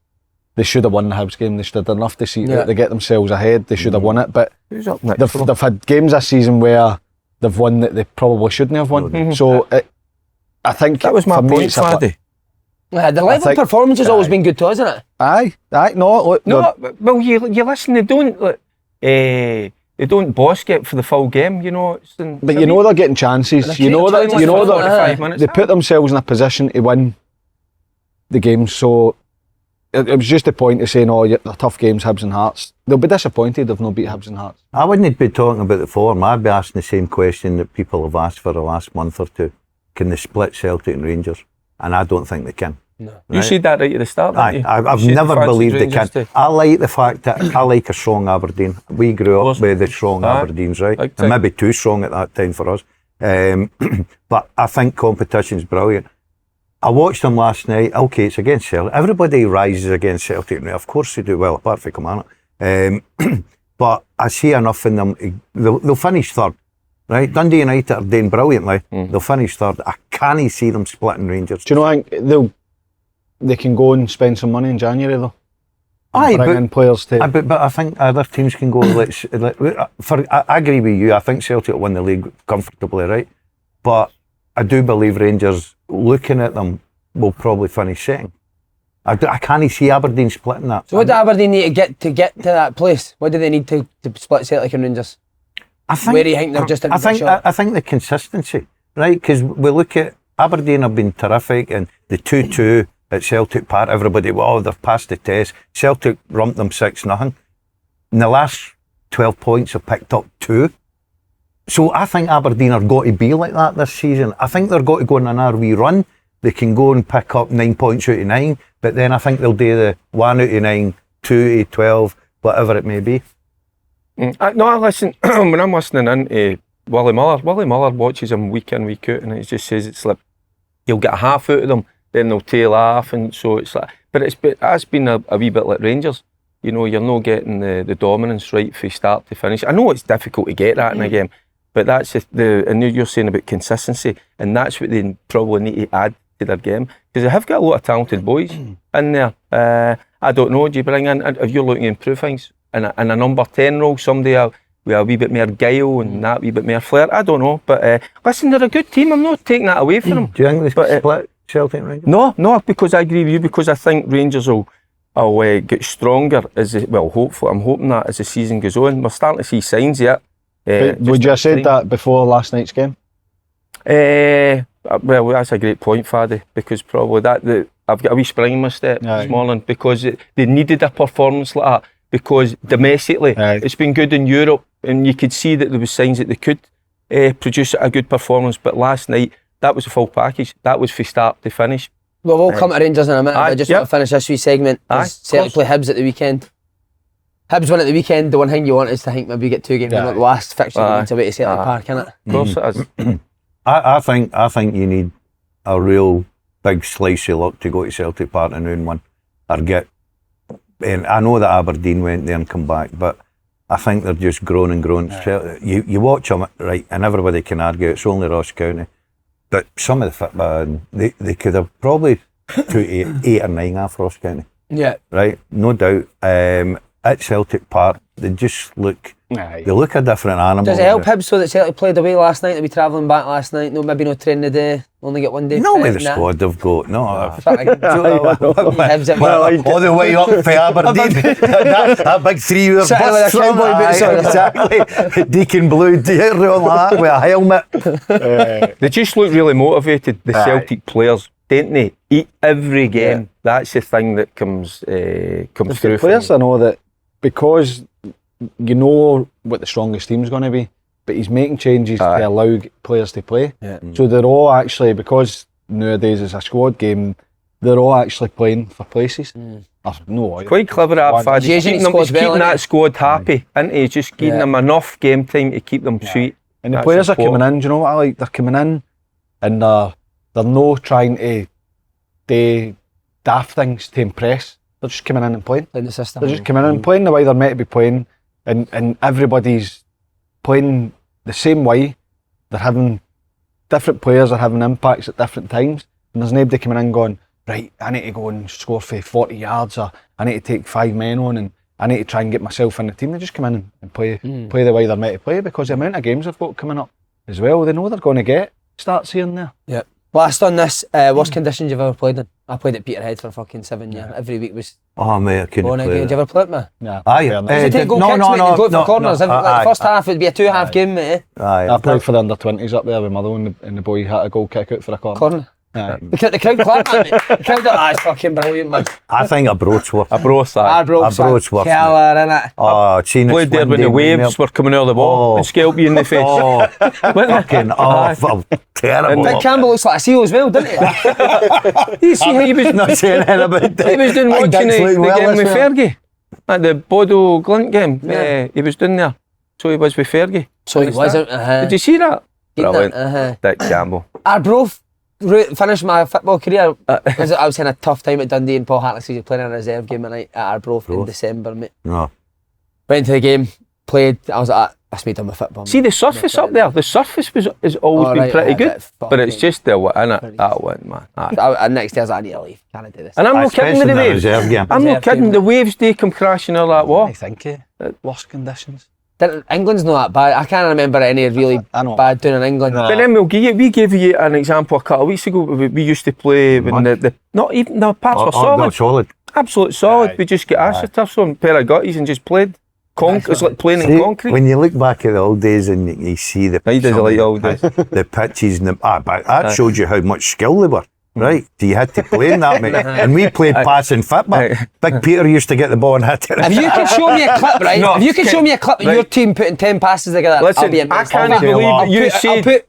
They should have won the Hibs game. They should have done enough to see that they get themselves ahead. They should have won it. But they've had games this season where they've won that they probably shouldn't have won. So I think
That was my
for me,
point,
it's a blip.
Faddy.
The level of performance has always been good too, hasn't it?
Aye, no, look,
No, well, you listen. They don't. They don't boss get for the full game. You know.
but you know they're getting chances. You know that. You know that
45 minutes.
they put themselves in a position to win the game. So it was just a point of saying, "Oh, the tough games, Hibs and Hearts." They'll be disappointed if not beat Hibs and Hearts.
I wouldn't be talking about the form. I'd be asking the same question that people have asked for the last month or two. Can they split Celtic and Rangers? And I don't think they can.
No. You said that right at the start, didn't you?
I've never believed they can. I like the fact that I like a strong Aberdeen. We grew up with the strong Aberdeens, right? And maybe too strong at that time for us. But I think competition's brilliant. I watched them last night. Okay, it's against Celtic. Everybody rises against Celtic. Of course they do, well, apart from Kilmarnock. But I see enough in them. They'll finish third. Right, Dundee United are doing brilliantly. They'll finish third. I can't see them splitting Rangers.
Do you know? I think they can go and spend some money in January though.
Aye,
bring in players to.
But I think other teams can go. I agree with you. I think Celtic will win the league comfortably, right? But I do believe Rangers, looking at them, will probably finish second. I can't see Aberdeen splitting that.
So what do Aberdeen need to get to that place? What do they need to split Celtic and Rangers?
I think,
where do you think they're just?
I think the consistency, right? Because we look at Aberdeen have been terrific, and the 2-2 at Celtic Park, everybody, wow, they've passed the test. Celtic rumped them 6-0. In the last 12 points, have picked up 2. So I think Aberdeen are going to be like that this season. I think they're going to go on an RV run. They can go and pick up 9 points out of 9, but then I think they'll do the 1 out of 9, 2 out of 12, whatever it may be.
No, listen, when I'm listening in to Willie Muller watches him week in, week out, and he just says it's like you'll get a half out of them, then they'll tail off, and so it's like, but that's been a wee bit like Rangers. You know, you're not getting the dominance right from start to finish. I know it's difficult to get that in a game, but that's just and you're saying about consistency, and that's what they probably need to add to their game, because they have got a lot of talented boys in there. I don't know, do you bring in, if you're looking to improve things, in a number 10 role, somebody with a wee bit more guile and that wee bit more flair, I don't know, but listen, they're a good team, I'm not taking that away from them.
Do you think they split Celtic and Rangers?
No, because I agree with you, because I think Rangers will get stronger hopefully, I'm hoping that as the season goes on. We're starting to see signs yet.
Would you have said that before last night's game?
Well, that's a great point, Faddy, because probably I've got a wee spring in my step this morning, because they needed a performance like that, because domestically it's been good in Europe, and you could see that there was signs that they could produce a good performance, but last night that was a full package. That was from start to finish.
Well, we'll come to Rangers in a minute. I just want to finish this wee segment. Celtic play Hibs at the weekend. Hibs win at the weekend. The one thing you want is to think maybe you get 2 games in the last fixture away to Celtic Park, innit?
Of course it is.
I think you need a real big slice of luck to go to Celtic Park and win one, or get. And I know that Aberdeen went there and come back, but I think they're just growing and growing. You watch them, right, and everybody can argue it's only Ross County, but some of the football, they could have probably put 8 or 9 off Ross County. Yeah. Right, no doubt. At Celtic Park, they just look. They look a different animal.
Does it help Hibs so that Celtic played away last night? They'll be travelling back last night. No, maybe no training today. Only get 1 day.
No, with the squad they've got. No.
All
the way up for Aberdeen. that big 3-hour bus. Exactly. Deacon Blue deer on that with a helmet.
They just look really motivated, the Celtic players, don't they? Eat every game. Yeah. That's the thing that comes through.
The players, I know that, because you know what the strongest team's going to be, but he's making changes to allow players to play. Yeah. So they're all actually, because nowadays it's a squad game, they're all actually playing for places.
It's quite clever at Faddy. He's keeping that squad happy, isn't he? Just giving them enough game time to keep them sweet.
And the players are coming in, do you know what I like? They're coming in and they're not trying to do daft things to impress. They're just coming in and playing.
In the system.
They're just coming in and playing the way they're meant to be playing. And everybody's playing the same way. They're having different players are having impacts at different times, and there's nobody coming in going, right, I need to go and score for 40 yards, or I need to take 5 men on, and I need to try and get myself in the team. They just come in and play the way they're meant to play, because the amount of games they've got coming up as well, they know they're going to get starts here and there.
Yeah. Last on this, worst conditions you've ever played in? I played at Peterhead for fucking 7 years. Every week was
Oh mate, I couldn't
going
play.
again. Did you ever play it, man?
Yeah.
Aye,
Did you take goal kicks, mate, and go for corners? Like the first half would be a 2-half game, mate.
Aye.
I played for the under-20s up there with Mother and the boy had a goal kick out for a corner.
Corner.
Aye.
The crowd clapped at me. The crowd, it's fucking brilliant, man.
I think a Broadsworth.
A bros, aye.
Broadsworth.
Killer, innit?
Oh, seen
Played there when the waves were coming out of the ball and scalped you in the face.
Oh, fucking awful. Terrible.
Big Campbell looks like a seal as well, doesn't he?
You see, he was
Not saying anything about that.
He was doing watching
Dick's
the
looking well
game
as
with
well.
Fergie. At the Bodo Glint game.
Yeah.
He was doing there. So he was with Fergie.
So he wasn't.
Did you see that? Brilliant.
Uh-huh.
Dick Campbell.
Arbroath finished my football career. I was having a tough time at Dundee, and Paul Hatate said he was playing in a reserve game at night at Arbroath in December, mate.
No.
Went to the game, played. I was like, that's me done with football.
See the surface up there. The surface has always been pretty good. But it's just the in it. That one, man. Aye.
Next day I was like, I need to leave. Can't do this.
And I'm not kidding with the waves.
Reserve game.
I'm not kidding. The waves do come crashing all that war.
I think worst conditions.
England's not that bad. I can't remember any really
I know.
bad doing in England.
But then we gave you an example a couple of weeks ago. We used to play when the not even the pads were solid.
Solid.
Absolute solid.
Aye.
We just get asked to tough some pair of gutties and just played. It's like playing in
See,
concrete.
when you look back at the old days and you see the
He does like the old days.
the pitches and but that showed you how much skill they were. Right, so you had to play in that, mate. And we played passing football. Big Peter used to get the ball and hit it.
If you could show me a clip, right?
No,
if you could show me a clip of your team putting 10 passes together, I'll
Listen,
be
I
amazed.
can't believe that you said.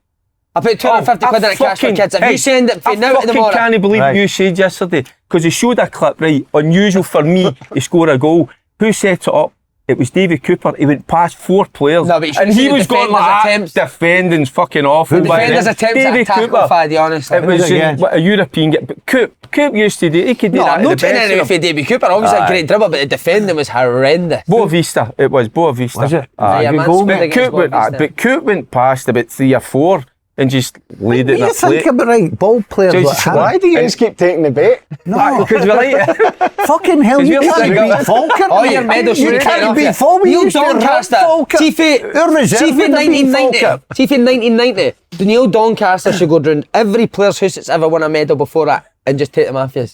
I'll put 250 quid in a cash for kids. If you send it from now to
I
tomorrow.
can't believe
Right.
you said yesterday, because he showed a clip, right? Unusual for me to score a goal. Who set it up? It was David Cooper. He went past 4 players.
No, but you should
and
have
he
seen the
was going
defenders'
like
attempts.
defending's fucking awful.
The
by
defenders'
then.
attempts at a
David
tackle,
Cooper.
Faddy, honestly.
It was
again?
a European game. But Coop used to do. He could do
No,
that.
I'm not taking anything for David Cooper. Obviously a great dribble, but the defending was horrendous.
Boa Vista. It was Boa Vista.
Was it?
Yeah,
good
man,
goal,
scored
mate.
against Boa Vista.
But Coop went past about 3 or 4 and just laid it in
You
a plate.
think about right ball players
So
like
it's
him.
Why do you guys keep taking the bait?
No,
Because we're like,
fucking hell, you
we're
can't
like-
beat Falkirk.
All
mate.
your medals
You
should
can't beat Falkirk.
Neil Doncaster. See for
Our reserve would have beat
1990.
Falkirk.
See for 1990. The Neil Doncaster should go round every player's house that's ever won a medal before that and just take them off you.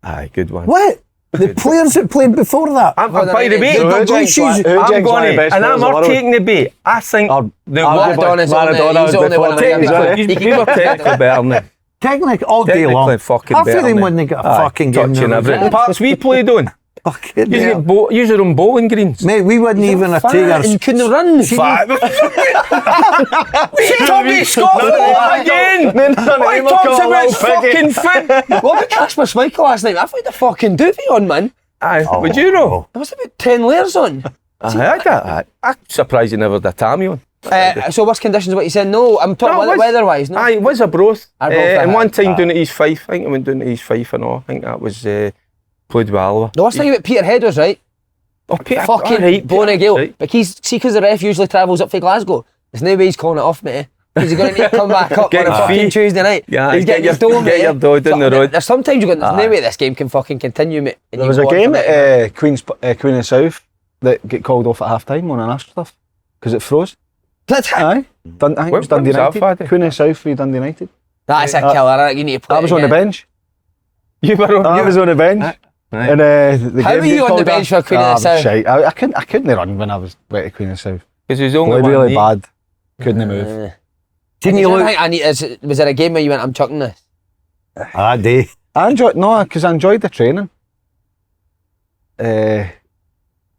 aye, good one.
What? The players that played before that.
By the way,
So who do you choose?
I'm going to, and I'm taking the bait. I think the
Maradonna's on it.
Maradona
He's
was
the only
before
one.
technically, we were technically better than them.
Technically, all day long.
Technically fucking
Half
better
of them
than
when they got a
Aye,
fucking game.
touching everything. Parts we played on.
Fucking
Use
hell.
your own bowling greens.
Mate, we wouldn't even have taken our...
And you couldn't run.
Tommy Scott again! Why talks about fucking foot?
What about Casper Schmeichel last night? I put the fucking doobie on, man.
Aye, would you know?
There was about 10 layers on.
I'm surprised you never did a Tammy on.
So worst conditions, what you said? No, I'm talking about weather-wise. No?
Aye, it was a broth.
Arbroath,
And one
aye.
time down at East Fife, I think I went down to East Fife and all. I think that was played with Alva.
The worst thing about Peterhead was, right,
Oh, Peter,
fucking
alright,
Bonnie Gale.
right.
But because the ref usually travels up for Glasgow, there's no way he's calling it off, mate. Because he's going to need to come back up
Get
on a
his
fucking
fee.
Tuesday night.
Yeah,
he's
get
getting his dough, mate.
your dough down the road.
There's sometimes you go, there's no way this game can fucking continue, mate. And
There
you
was
go
a
on
game
for it.
at Queen and South that get called off at half time on an astroturf because it froze.
That's it.
Aye. I think it was
When
Dundee
was that,
United.
Faddy?
Queen and South for Dundee United.
That's a killer, innit? You need to play
I was
it
on the
again.
bench.
You were on.
I was on the bench.
Right.
And the
How
game
were you
get
on the
called
bench
off.
for Queen of the
I was
South?
shite. I couldn't run when I was wet at Queen and South.
Because he was only one
Really
knee.
bad. Couldn't move.
Didn't you look...
Was there a game where you went, I'm chucking this?
That day.
I enjoyed because I enjoyed the training.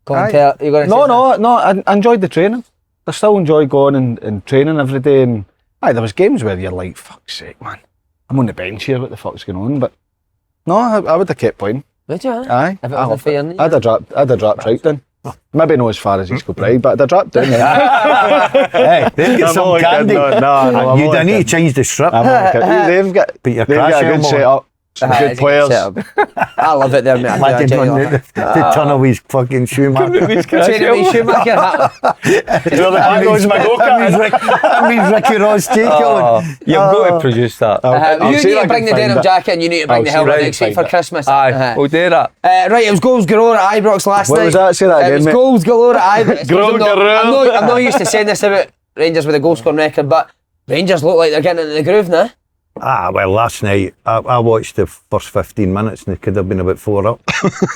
Go on,
Aye.
tell. You're going to
I enjoyed the training. I still enjoy going and training every day. And there was games where you're like, fuck's sake, man, I'm on the bench here. What the fuck's going on? But no, I would have kept playing.
Would you?
Aye,
If it
I
was a fair knee?
I'd have dropped right down. Maybe not as far as East Kilbride, but I'd have dropped down.
Hey, they've got some candy.
No,
You don't need to change the strip.
They've got
But you're
a good setup. Some
Aye,
good
it's
players.
setup. I love it there, mate.
Imagine
I
running the tunnel with his fucking Schumacher.
Training with Schumacher hat.
There goes my go-kart.
I mean, Ricky Ross take
Oh,
on.
you've got to produce that.
I'll
You
see
need
if I
to bring the
can find
denim
it.
jacket and you need to bring
I'll
the
see
helmet
if I
next
can
week for
find it.
Christmas.
Aye, we'll do that.
Right, it was goals galore at Ibrox last
What
night.
was that? Say that
It
again,
was
mate.
goals galore at Ibrox.
Goal galore.
I'm not used to saying this about Rangers with a goal scoring record, but Rangers look like they're getting into the groove now.
Well, last night I watched the first 15 minutes and it could have been about 4 up.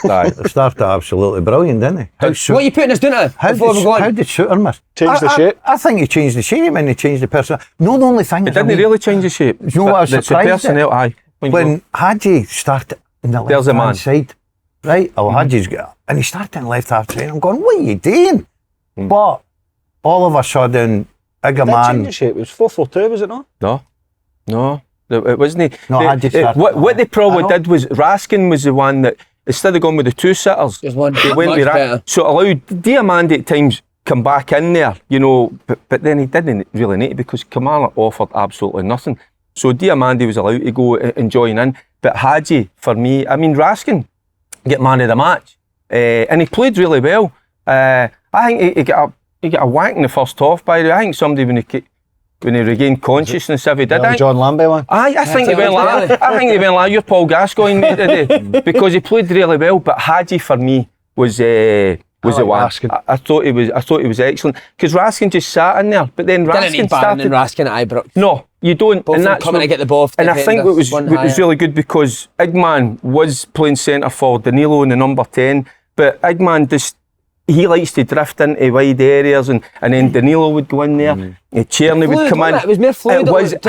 It started absolutely brilliant, didn't he?
What are you putting us down to
How
before we go on?
did Suter miss?
Changed the shape.
I think he changed the shape and he changed the person. No, the only thing
It
is,
didn't really change the shape.
You know what I was
It's the
surprised at?
personnel, aye.
when Hadji started in the
There's a man.
left-hand side, right? Oh, Hadji's got, and he started in the left-hand side. I'm going, what are you doing? But all of a sudden,
Did change
man.
the shape? It was 4-4-2, was it not?
No, it wasn't.
No, Hadji started.
What they
I
probably
know.
did was Raskin was the one that, instead of going with the two sitters,
There's one
they went
much
with
better.
So it allowed Diamandi at times come back in there, you know, but then he didn't really need to because Kilmarnock offered absolutely nothing. So Diamandi was allowed to go and join in. But Hadji, for me, I mean, Raskin get man of the match. And he played really well. I think he got a whack in the first half, by the way. I think somebody, when he regained consciousness, if he did,
The John Lambie one.
I think he went like you're Paul Gascoigne mate, today because he played really well. But Hadji for me was the
like
one.
Raskin.
I thought he was excellent because Raskin just sat in there. But then
Didn't
Raskin
need Barron and
started.
Raskin at Ibrox.
No, you don't.
Both
and
of them
that's
coming
what-
to get the ball off
And I think what
defenders,
was
one higher.
really good because Igman was playing centre forward, Danilo in the number 10, but Igman just. He likes to drift into wide areas and then Danilo would go in there, Tierney would
Fluid,
come in.
wasn't it? It was more fluid,
It
it
was,
looked,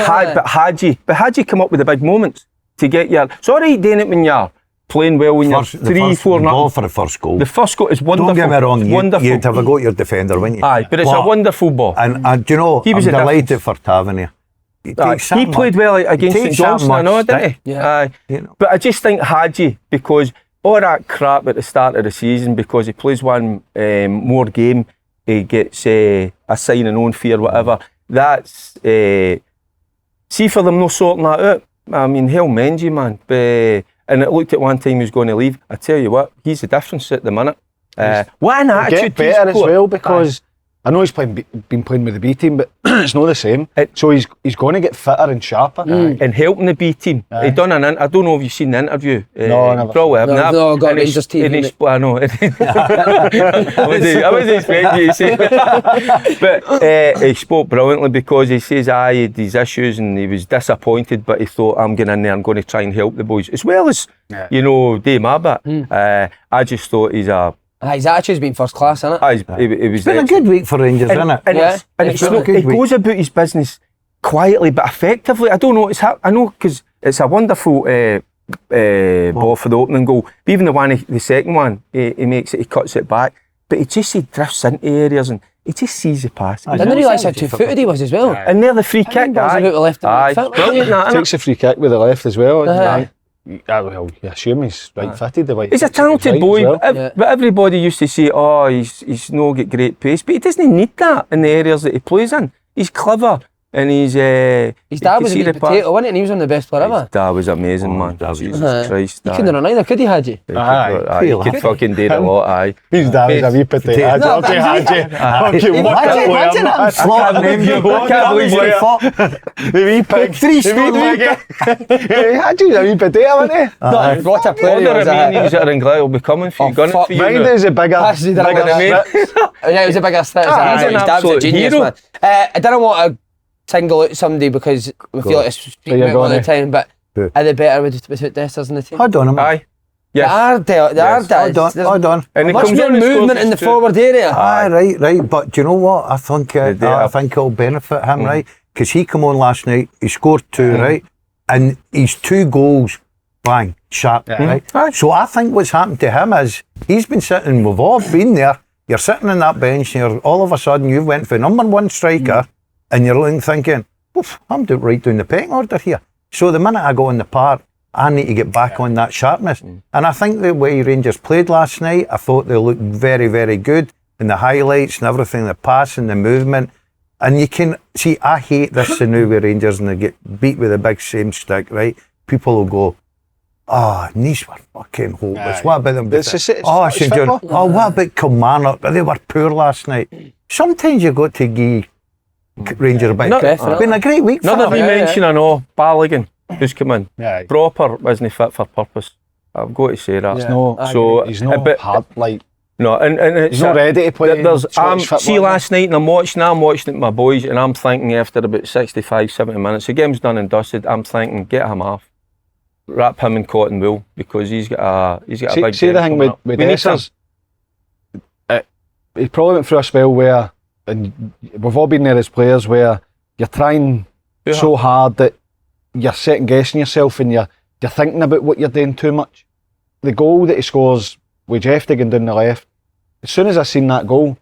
but Hadji come up with the big moments to get your. It's all right doing it when you're playing well when you're 3-4
ball
nothing.
for the first goal.
The first goal is wonderful.
Don't get me wrong,
wonderful.
you'd have a go at your defender, wouldn't you?
Aye, but it's a wonderful ball.
And do you know,
He was
I'm
a
delighted for Tavernier.
He played well against St Johnstone, I know, didn't he?
Yeah.
Aye.
You know.
But I just think Hadji, because all that crap at the start of the season, because he plays one more game, he gets a signing on fee or whatever. That's see for them not sorting that out. I mean, hell mend you, man. And it looked at one time he was going to leave. I tell you what, he's the difference at the minute. What an attitude!
Get better as well because I know he's been playing with the B team, but it's not the same. So he's going to get fitter and sharper.
And helping the B team. He done I don't know if you've seen the interview.
No, never.
Probably haven't.
No, got
And he
Rangers
sp-
TV,
and he
mate.
sp- I know. I was expecting you to say that. But he spoke brilliantly because he says he had these issues and he was disappointed, but he thought, I'm going in there, I'm going to try and help the boys. As well as, do my bit. I just thought he's a...
His attitude's been first class, isn't it?
He was
It's been a good week for Rangers, isn't it?
And,
Yeah.
it's
been a
not,
good
he
week.
goes about his business quietly but effectively. I don't know. I know because it's a wonderful ball for the opening goal. But even the second one, he makes it. He cuts it back, but he drifts into areas and he just sees the pass.
I didn't realise how two-footed he was as well.
And there the free kick.
think balls
Aye,
about the left and
aye,
right foot,
it's brilliant. That, innit?
Takes a free kick with the left as well.
Aye.
Well, you assume he's right footed. The way
He's a
kicks it with
talented
right
boy,
as well.
but everybody used to say, he's no got great pace, but he doesn't need that in the areas that he plays in. He's clever and he's.
His dad was a
the
wee potato, wasn't it? And he was one of the best player ever.
His dad was amazing, man. Jesus Christ.
He couldn't run either, could he, Hadji?
He could fucking do it a lot, aye.
His dad was a wee potato.
No,
Okay, Hadji.
Imagine him slotting him.
I can't believe you.
The wee pig.
3 stone legger.
Hadji's a wee potato, wasn't he?
No, what a player
All
he
the
was.
Romanians that are in Glasgow will be coming for you, gunning
fuck
for you.
Mine
now.
is a bigger.
Pass he did
bigger
a
mate.
Yeah, he was a bigger threat.
He's an
His dad's a
absolute
genius,
hero.
man. I didn't want to single out somebody because we feel like it's speaking
you're
about all the
going
time, but
Who?
are they better without Desters in the team?
Hold on a minute.
Aye. Yes.
They are
Yes.
Hold on.
And he
much
comes
more
on and scores
movement in the
too.
forward area.
Aye, right. But do you know what? I think it'll benefit him, right? Because he come on last night, he scored 2, right? And his 2 goals, bang, sharp, right?
Aye.
So I think what's happened to him is he's been sitting, we've all been there, you're sitting on that bench and all of a sudden you've went for number 1 striker and you're looking thinking, oof, I'm right down the pecking order here. So the minute I go in the park, I need to get back on that sharpness. And I think the way Rangers played last night, I thought they looked very, very good in the highlights and everything, the passing, the movement. And you can see, I hate this now with Rangers and they get beat with a big same stick, right? People will go, Nice were fucking hopeless. What about them? St John. What about Kilmarnock? They were poor last night. Sometimes you've got to give Rangers a bit. It's been a great week for
Another
them.
dimension, I know, Balogun, who's come in.
Yeah.
Proper, wasn't fit for purpose. I've got to say that.
He's no,
So,
he's no
but-
hard, like,
No, and it's
He's not ready to play.
There's,
Scottish football,
see, last night, and I'm watching it with my boys, and I'm thinking after about 65, 70 minutes, the game's done and dusted. I'm thinking, get him off, wrap him in cotton wool, because he's got a big.
See the thing with Dessers, he probably went through a spell where, and we've all been there as players, where you're trying so hard that you're second guessing yourself and you're thinking about what you're doing too much. The goal that he scores with Jeff digging down the left, as soon as I seen that goal,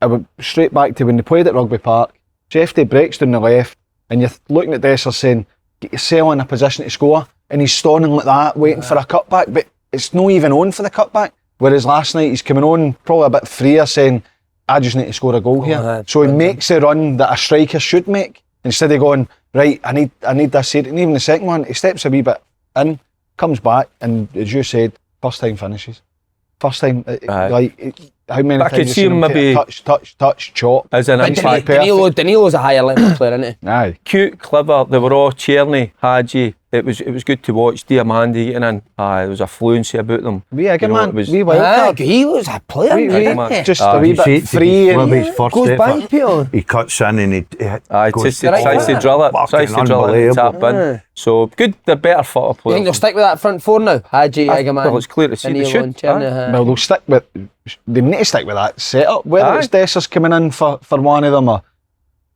I went straight back to when they played at Rugby Park. Jeff breaks down the left, and you're looking at Dessers saying, get yourself in a position to score, and he's standing like that, waiting for a cutback, but it's not even on for the cutback. Whereas last night he's coming on probably a bit freer, saying, I just need to score a goal here. So he makes the run that a striker should make, instead of going, right, I need this here. And even the second one, he steps a wee bit in, comes back, and as you said, first time finishes. First time, how many
I
times
could
you
see
seen
him maybe
touch, chop.
as an impact.
Danilo's a higher level player, isn't he?
Aye.
Cute, clever. They were all Tierney, Hadji. It was good to watch. Diamandi getting in. There was a fluency about them.
Wee Egan, man.
It was,
Wee wild card.
He was a player, didn't he?
Just a wee bit free
One of
and
his first
goes
effort,
by, Peter.
he cuts in and he goes
tries to drill it. Tries to drill it and tap in. So good, they're better footer
You
players.
think they'll stick with that front four now? Hadji, Egerman,
Well, it's clear to see they
Danilo
should.
and Tierney,
well, they'll stick with. They need to stick with that setup. Whether it's Dessers coming in for one of them, or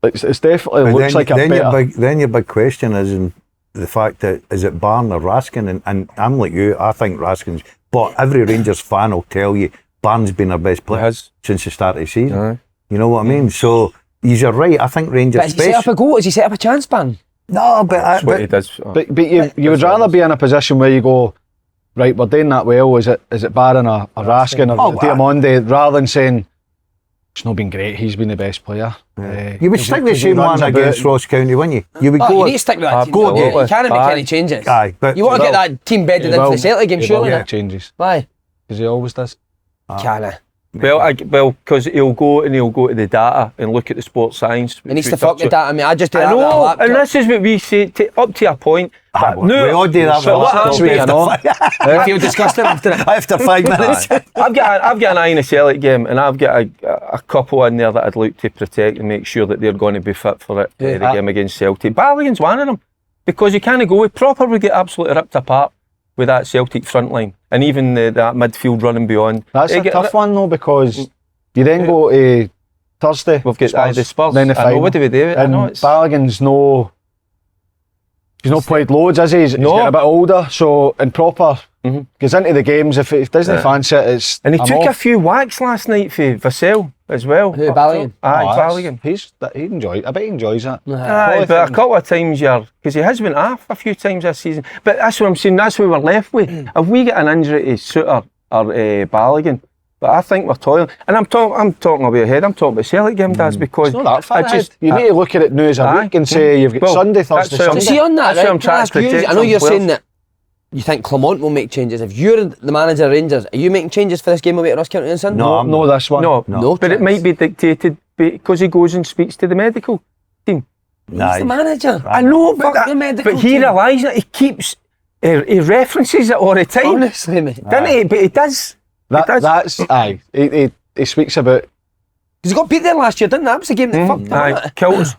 it's definitely
But
looks like a better.
then your big question is in the fact that is it Barn or Raskin, and I'm like you, I think Raskin's, but every Rangers fan will tell you Barnes been our best player since the start of the season. You know what I mean? So you're right. I think Rangers.
But has he set up a goal? Has he set up a chance, ban?
No, but
That's what he does.
But you would rather be in a position where you go, right, we're doing that well. Is it Barron or Raskin or Diamandi, rather than saying it's not been great, he's been the best player.
you would stick the same one against Ross County, wouldn't you? You would
You
go.
need to stick with that team.
go again.
You can't make any changes.
Aye, but
You want to get that team bedded into the Celtic game, surely.
Yeah, changes
Why?
because he always does.
Can't.
Well, because he'll go to the data and look at the sports science.
He needs to fuck the data. I mean, I just do that
I
with a
know,
laptop.
and this is what we say, up to a point.
Aye,
But
we all do that.
So what happens with
I feel disgusting after it.
after 5 minutes?
I've got an eye in a Celtic game, and I've got a couple in there that I'd like to protect and make sure that they're going to be fit for it. The game against Celtic. Ballaghan's one of them, because you can't go. We probably get absolutely ripped apart with that Celtic front line, and even that midfield running beyond.
That's a tough one though, because you then go to Thursday.
We've got the Spurs.
Then the
I know,
final.
what do we do? I
And
know it's
Ballaghan's he's not played loads, has he? He's getting a bit older, so in proper goes into the games. If he doesn't fancy it, it's
and he took a few whacks last night for Vassell as well.
Who, Ballaghan?
Aye, Ballaghan.
He enjoys. I bet he enjoys that.
Aye, but a couple of times because he has been off a few times this season. But that's what I'm saying. That's what we're left with. If we get an injury to Suter or Ballaghan, but I think we're toiling. And I'm talking about ahead. I'm talking about Celtic game, Daz, because
It's not that far ahead. You need to look at it now as a week and say you've got Sunday, Thursday,
that's
Sunday.
See on that,
That's what
right?
I'm trying to protect
I know you're
some
saying that you think Clermont will make changes. If you're the manager of Rangers, are you making changes for this game away at Ross County on Sunday?
No, this one.
No, but it might be dictated because he goes and speaks to the medical team.
He's the manager.
I know,
Fuck the medical
but he
team.
realises that he keeps, he references it all the time.
Honestly, mate.
Doesn't he? But he does.
That's aye. He speaks about.
Because he got beat there last year, didn't he? That was the game that fucked him.
Aye, kills.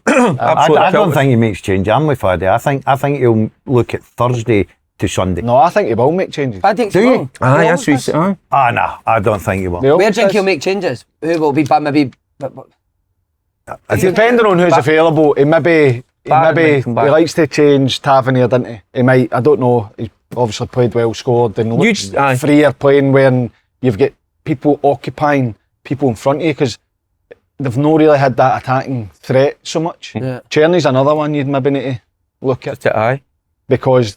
I don't think he makes change. I'm with Faddy. I think he'll look at Thursday to Sunday.
No, I think he will make changes.
I think
Do
so.
you?
Aye, that's what he said. Aye.
No, I don't think he will.
He
Where
always
do you think
does.
he'll make changes? Who will be bad? Maybe.
Depending on who's available, he likes to change Tavernier, doesn't he? He might. I don't know. He's obviously played well, scored, and looks freer playing when you've got people occupying people in front of you, because they've not really had that attacking threat so much.
Yeah.
Czerney's another one you'd maybe need to look at,
Aye.
because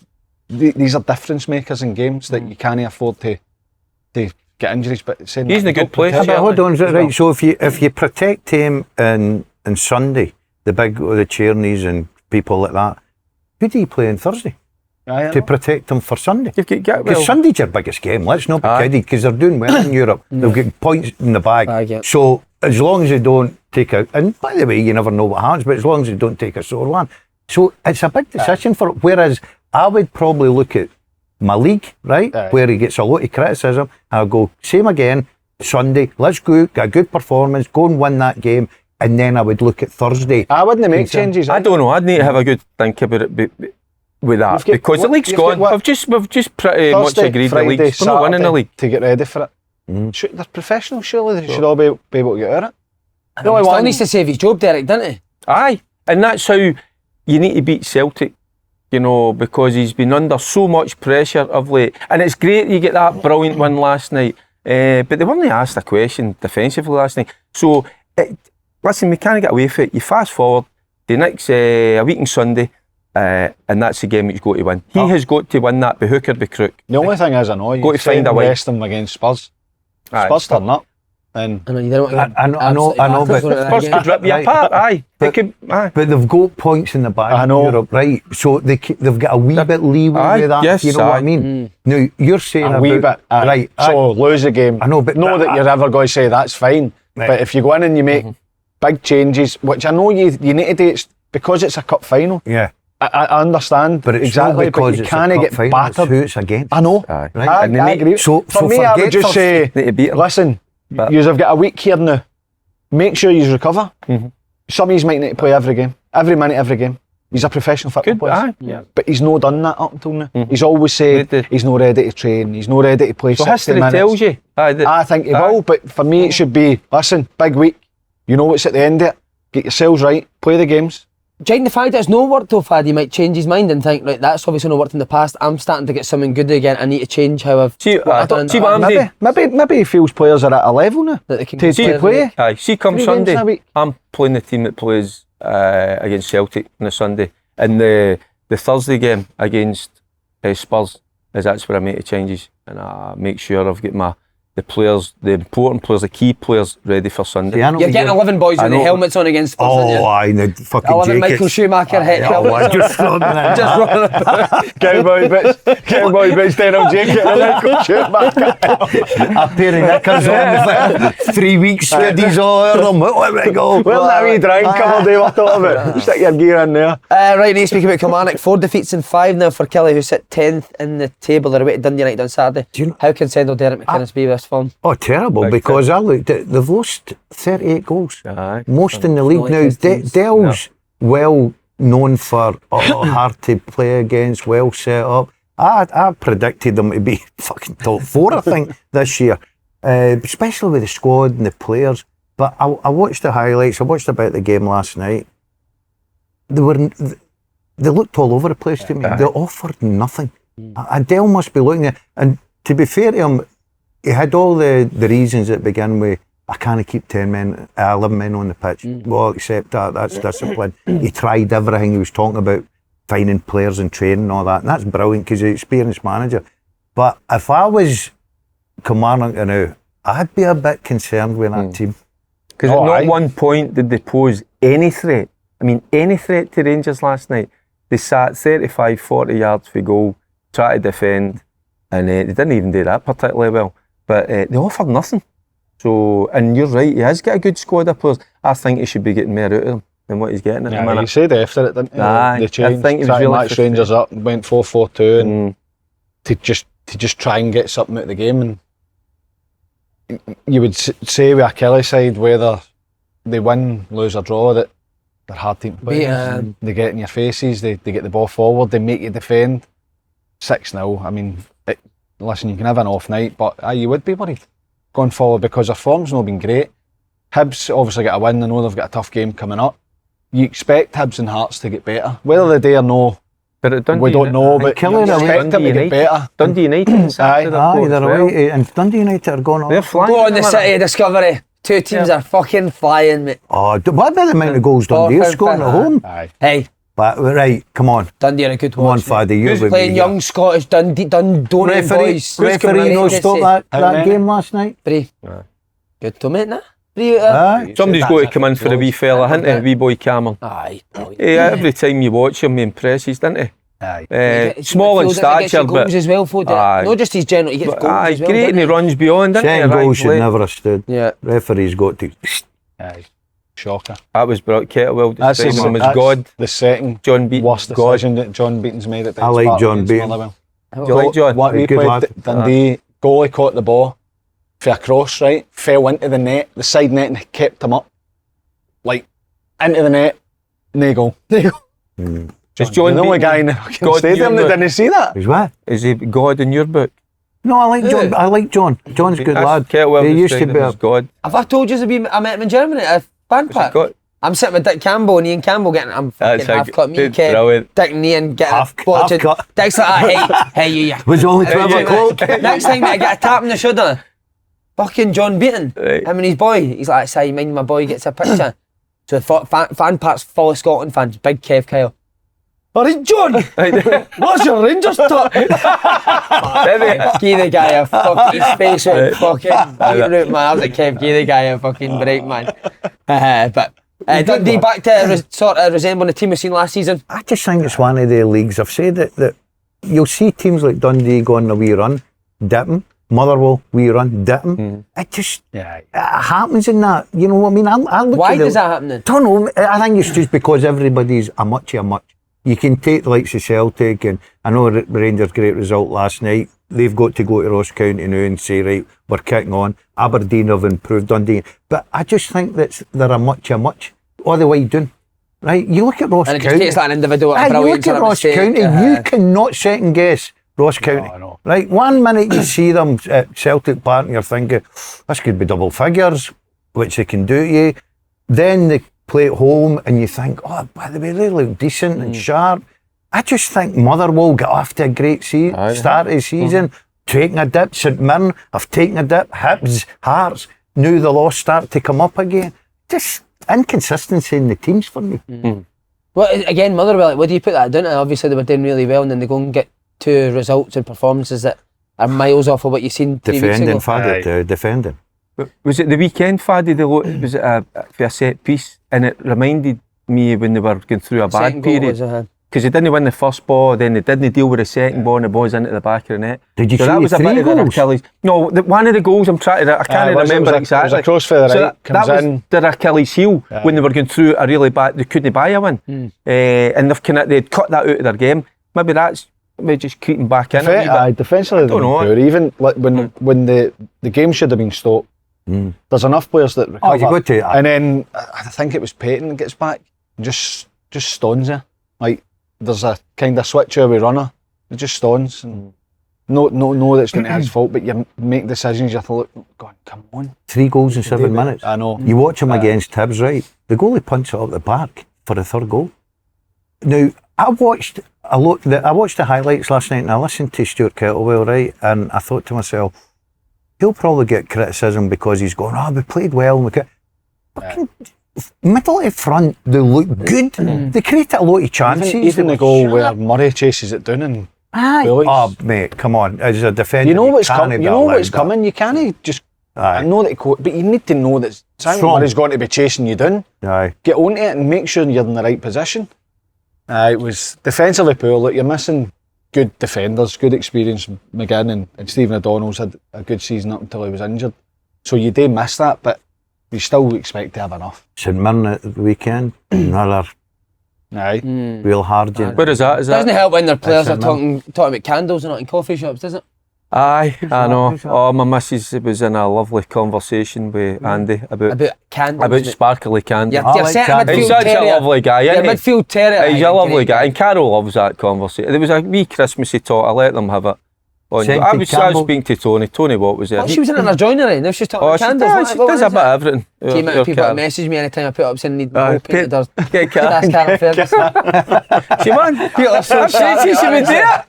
these are difference makers in games that you can't afford to get injuries. But saying
He's in a good place.
But hold on, right? So if you protect him in Sunday, the Cherneys and people like that, who do you play on Thursday to protect them for Sunday?
You've got
Because Sunday's your biggest game. Let's not be kidded, because they're doing well in Europe. They'll get points in the bag. So as long as they don't take out, and by the way, you never know what happens, but as long as they don't take a sore one, so it's a big decision for. Whereas I would probably look at my league, right, where he gets a lot of criticism. I'll go same again. Sunday. Let's go, get a good performance, go and win that game, and then I would look at Thursday.
I wouldn't make changes.
I don't know. I'd need to have a good think about it with that because the league's gone. We've just pretty much agreed
Friday,
the league. We're not winning the league
to get ready for it. They're professional, surely they should all be able to get out of it.
He still needs to save his job, Derek, doesn't he?
Aye, and that's how you need to beat Celtic, you know, because he's been under so much pressure of late. And it's great you get that brilliant win last night, but they weren't asked a question defensively last night. So, listen, we can't get away from it. You fast forward, the next a week on Sunday, and that's the game he's got to win. He has got to win that by hook or by crook.
The only thing is, I know,
got to find a way.
Rest them against Spurs. Spurs turn up. And
I know, but
Spurs could rip you apart, aye.
But they've got points in the bag in Europe, right? So they've got a wee bit leeway with that.
Yes,
you know what I mean? Now you're saying
a wee bit,
right?
So lose a game.
I know, but
know that you're ever going to say that's fine. Right. But if you go in and you make big changes, which I know you need to do, it's because it's a cup final.
Yeah.
I understand,
but it's
exactly
not because
but you can't get
final,
battered.
It's who it's against.
I know.
Right?
I agree.
So
for me, I would just say, listen, you have got a week here now. Make sure you recover. Some of you might need to play every game, every minute, every game. He's a professional football player, but he's not done that up until now. He's always said he's not ready to train. He's not ready to play 60 minutes.
Tells you.
I think he will, but for me, it should be listen, big week. You know what's at the end of it. Get yourselves right. Play the games.
During the fact that it's no worked though, Fad, he might change his mind and think, right, that's obviously not worked in the past. I'm starting to get something good again. I need to change how I've.
Maybe he feels players are at a level now
that they can
play.
Aye, see, come Sunday, I'm playing the team that plays against Celtic on a Sunday, and the Thursday game against Spurs is that's where I make the changes, and I make sure I've got the players, the important players, the key players ready for Sunday.
You're getting 11 boys with the helmets on against Spurs,
aye, the fucking
11 Michael Schumacher head helmets.
Just running
Cowboy bits, denim jacket and Michael Schumacher.
A pair of knickers on 3 weeks, skiddies all over them. Where we go?
Where's that wee drink cover they were talking about? Stick your gear in there.
Right, need to speak about Kilmarnock. 4 defeats in 5 now for Killie, who sit 10th in the table. They're away to Dundee United on Saturday. How can Sendell Derek McInnes be this form?
Oh, terrible, because I looked at they've lost 38 goals. Most in the league now. Dell's well known for hard to play against, well set up. I predicted them to be fucking top 4, I think, this year. Especially with the squad and the players. But I watched the highlights, I watched about the game last night. They looked all over the place to me. They offered nothing. And Dell must be looking at, and to be fair to him, he had all the reasons that begin with, I can't keep 11 men on the pitch. Well, accept that's discipline. He tried everything. He was talking about finding players and training and all that, and that's brilliant because he's an experienced manager. But if I was Kilmarnock now, I'd be a bit concerned with that team.
Because at not one point did they pose any threat. I mean, any threat to Rangers last night. They sat 35, 40 yards for goal, tried to defend, and they didn't even do that particularly well. But they offered nothing. So, and you're right, he has got a good squad of players. I think he should be getting more out of them than what he's getting at the minute.
He said after it, didn't he?
They changed.
I think he was really match Rangers up, went 4-4-2 and to just try and get something out of the game. And you would say with a Kelly side, whether they win, lose or draw, that they're hard team to play. They get in your faces, they get the ball forward, they make you defend. 6-0, I mean, listen, you can have an off night, but you would be worried going forward because their form's not been great. Hibs obviously got a win. I know they've got a tough game coming up. You expect Hibs and Hearts to get better. Whether they do or no, we don't know, but you expect them to get better.
Dundee United
they're away, and Dundee United are going on.
They're flying.
Go on the City of Discovery. 2 teams are fucking flying, mate.
Oh, what about the amount of goals Dundee are scoring at home?
Hey.
But right, come on.
Dundee are a good
one. Come on, Faddy.
Who's playing young Scottish Dundonian boys?
Referee no stop that game last night.
3. Good to mate, nah?
Somebody's got to come in for the wee fella, hasn't he? Wee boy Cameron.
Aye.
Every time you watch him, he impresses, doesn't he?
Aye.
Small in stature, but
as well, not just his general. He gets goals as well.
Great, and he runs beyond, doesn't he?
10 goals should never have stood.
Yeah.
Referee's got to.
Aye. Shocker.
That was brought Kettlewell.
That's
God.
The second
John Beaton's
worst decision that John Beaton's made at the
I like John Beaton.
Do you like John?
What we played Dundee, goalie caught the ball. for a cross, right? Fell into the net, the side net, and kept him up. Like, into the net, no goal.
Is John
the only
Beaton
guy in the fucking
God
stadium
knew
that didn't see that.
Is what?
Is he God in your book?
No, I like John. I like John. John's a good lad.
Kettlewell
He
was
used to
saying
be
him
a
as God.
Have I told you I met him in Germany at a band
What's he
park?
got?
I'm sitting with Dick Campbell and Ian Campbell getting, I'm fucking
That's a
half cut me,
good-
Kev.
brilliant.
Dick and Ian getting
Half
watching.
cut.
Dick's like, hey, you.
was only
Hey,
12
you-
o'clock.
Next thing I get a tap on the shoulder. Fucking John Beaton.
Right.
Him and his boy. He's like, say, mind my boy gets a picture. So the fan park's full of Scotland fans. Big Kev Kyle. Alright, John! What's your Rangers talk? Give the guy a fucking, his face out fucking beetroot, man. I was like, Kev, give the guy a fucking break, man. But Dundee back to sort of resembling the team we've seen last season.
I just think it's one of the leagues. I've said it, that you'll see teams like Dundee go on a wee run, dipping. Motherwell, wee run, dipping. It just it happens in that. You know what I mean? I look
Why
at
does that happen then?
Don't know. I think it's just because everybody's a much. You can take the likes of Celtic, and I know Rangers' great result last night. They've got to go to Ross County now and say, right, we're kicking on. Aberdeen have improved Dundee. But I just think that they're a much all the way down. Right? You look at Ross
And it
County.
just takes like an individual
You
brilliance
look at
or a
Ross
mistake.
County, you cannot second guess Ross County.
No.
Right? 1 minute you see them at Celtic Park and you're thinking, this could be double figures, which they can do to you. Then they play at home and you think, oh, by the way, they look decent and sharp. I just think Motherwell got off to a great start of the season, taking a dip. St Mirren have taken a dip. Hibs, Hearts, now the loss start to come up again. Just inconsistency in the teams for me.
Well, again, Motherwell, like, what do you put that down to? Obviously, they were doing really well and then they go and get two results and performances that are miles off of what you've seen 3 weeks
Defending,
ago.
Faddy, defending.
Was it the weekend, Faddy? Was it for a set piece? And it reminded me when they were going through a bad
Second goal
period.
was,
Because they didn't win the first ball, then they didn't deal with the second ball, and the ball's into the back of the net.
Did you
so
see
that was
the
a bit
three
of their
goals?
Achilles. No, one of the goals I can't remember exactly.
It was a cross for the
So
right,
that
comes
was
in.
their Achilles heel when they were going through a really bad. They couldn't buy a win, and they'd cut that out of their game. Maybe that's just creeping back in.
Defensively, they've been
know.
poor. Even like when the game should have been stopped. There's enough players that recover.
Oh, you got to.
And then I think it was Peyton that gets back, and just stones her. Like there's a kind of switch over runner. It just stones. And no, that's not his fault. But you make decisions. You thought, God, come on.
3 goals in 7 minutes.
I know.
You watch him against Hibs, right? The goalie punts it up the park for the third goal. Now, I watched the highlights last night and I listened to Stuart Kettlewell, right? And I thought to myself, he'll probably get criticism because he's going, we played well. Fucking middle to front, they look good. They created a lot of chances.
Even the goal where Murray chases it down and Felix.
Oh, mate, come on. As a defender,
you know what's
can't
coming.
be
You know
allowed
what's
that.
coming. You can't just. I know that, but you need to know that Simon
Strong.
Murray's going to be chasing you down.
Aye.
Get onto it and make sure you're in the right position. It was defensively poor. Look, you're missing good defenders, good experience. McGinn and Stephen O'Donnell's had a good season up until he was injured. So you do miss that, but you still expect to have enough.
St Mirren at the weekend, another
Aye.
real hard game.
Where is that? Is
Doesn't it
that?
help when their players are
St
talking about candles and not in coffee shops, does it?
Aye, I know.
Who's that?
Oh, my missus was in a lovely conversation with Andy about
Candles.
sparkly candy.
You're,
I
you're
like
centre
candles.
He's
midfield
such a
terrier.
lovely guy,
You're
isn't he?
midfield terrier.
He's a lovely guy, and Carol loves that conversation. There was a wee Christmassy talk. I let them have it.
Scented
I was
candle.
speaking to Tony. Tony Watt was there.
Well, she was in her joinery, now she's talking
Oh,
about
she
candles.
does. She does a bit of everything.
The amount of people that message me anytime I put up saying need more painted or
Get
that's Carol Ferguson.
She man.
People so
I'm saying she would do it.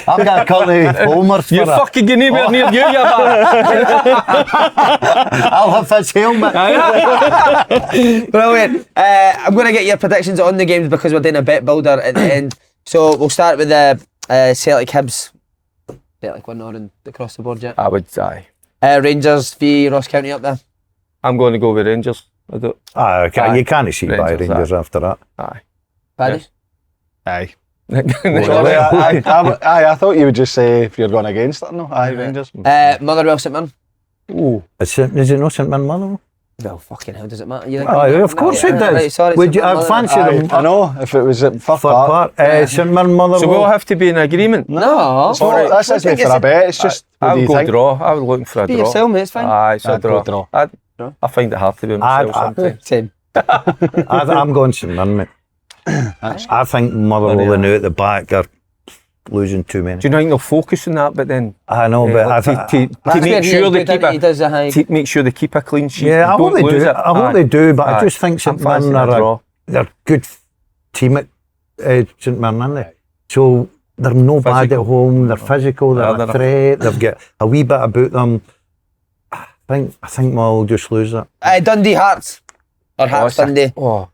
I've got a couple of homers for
You're
her.
fucking getting anywhere near you, you man.
I'll have his helmet.
Brilliant. I'm going to get your predictions on the games because we're doing a bet builder at the end. So we'll start with the Celtic Hibs. Celtic win or across the board yet?
I would say.
Rangers v Ross County up there.
I'm going to go with Rangers. I do.
Okay,
Aye.
you can't see by
Rangers,
Rangers after that.
Aye.
Paddy?
Aye.
Yes.
I thought you would just say if you're going against it. No, aye, Rangers.
Motherwell St Mirren.
Ooh.
Is it not St Mirren Motherwell?
Well, fucking hell, does it matter? You think
Of course it does.
Right, sorry,
Would you?
St.
I'd
Mirren.
fancy them.
I know, if it was at Fir Park.
St Mirren, Motherwell.
So we all have to be in agreement.
No,
It's not, this isn't for a bet, it's just, what do
I'll
you
go
think?
draw. I was looking for a
be
draw.
yourself, mate, it's fine.
Aye, it's a
I'd go
draw.
draw.
I find it hard to be myself sometimes.
Same.
I'm going St Mirren, mate. I think Motherwell and out at the back are losing too many.
Do you think they'll focus on that? But then
I know, but I
to
That's
make
where
sure they keep
he does a high.
make sure they keep a clean sheet.
yeah, I
Don't
hope they
lose
do.
it.
I hope
Aye.
they do, but I
Aye.
just think St
I'm fancying
Mirren
a
are
draw.
they're a good team at St Mirren, aren't they? So they're no bad at
Physical.
home. They're physical. They're
They're
a threat. They've got a wee bit about them. I think Mull will just lose that.
Dundee Hearts. Or Hearts Dundee.
Oh,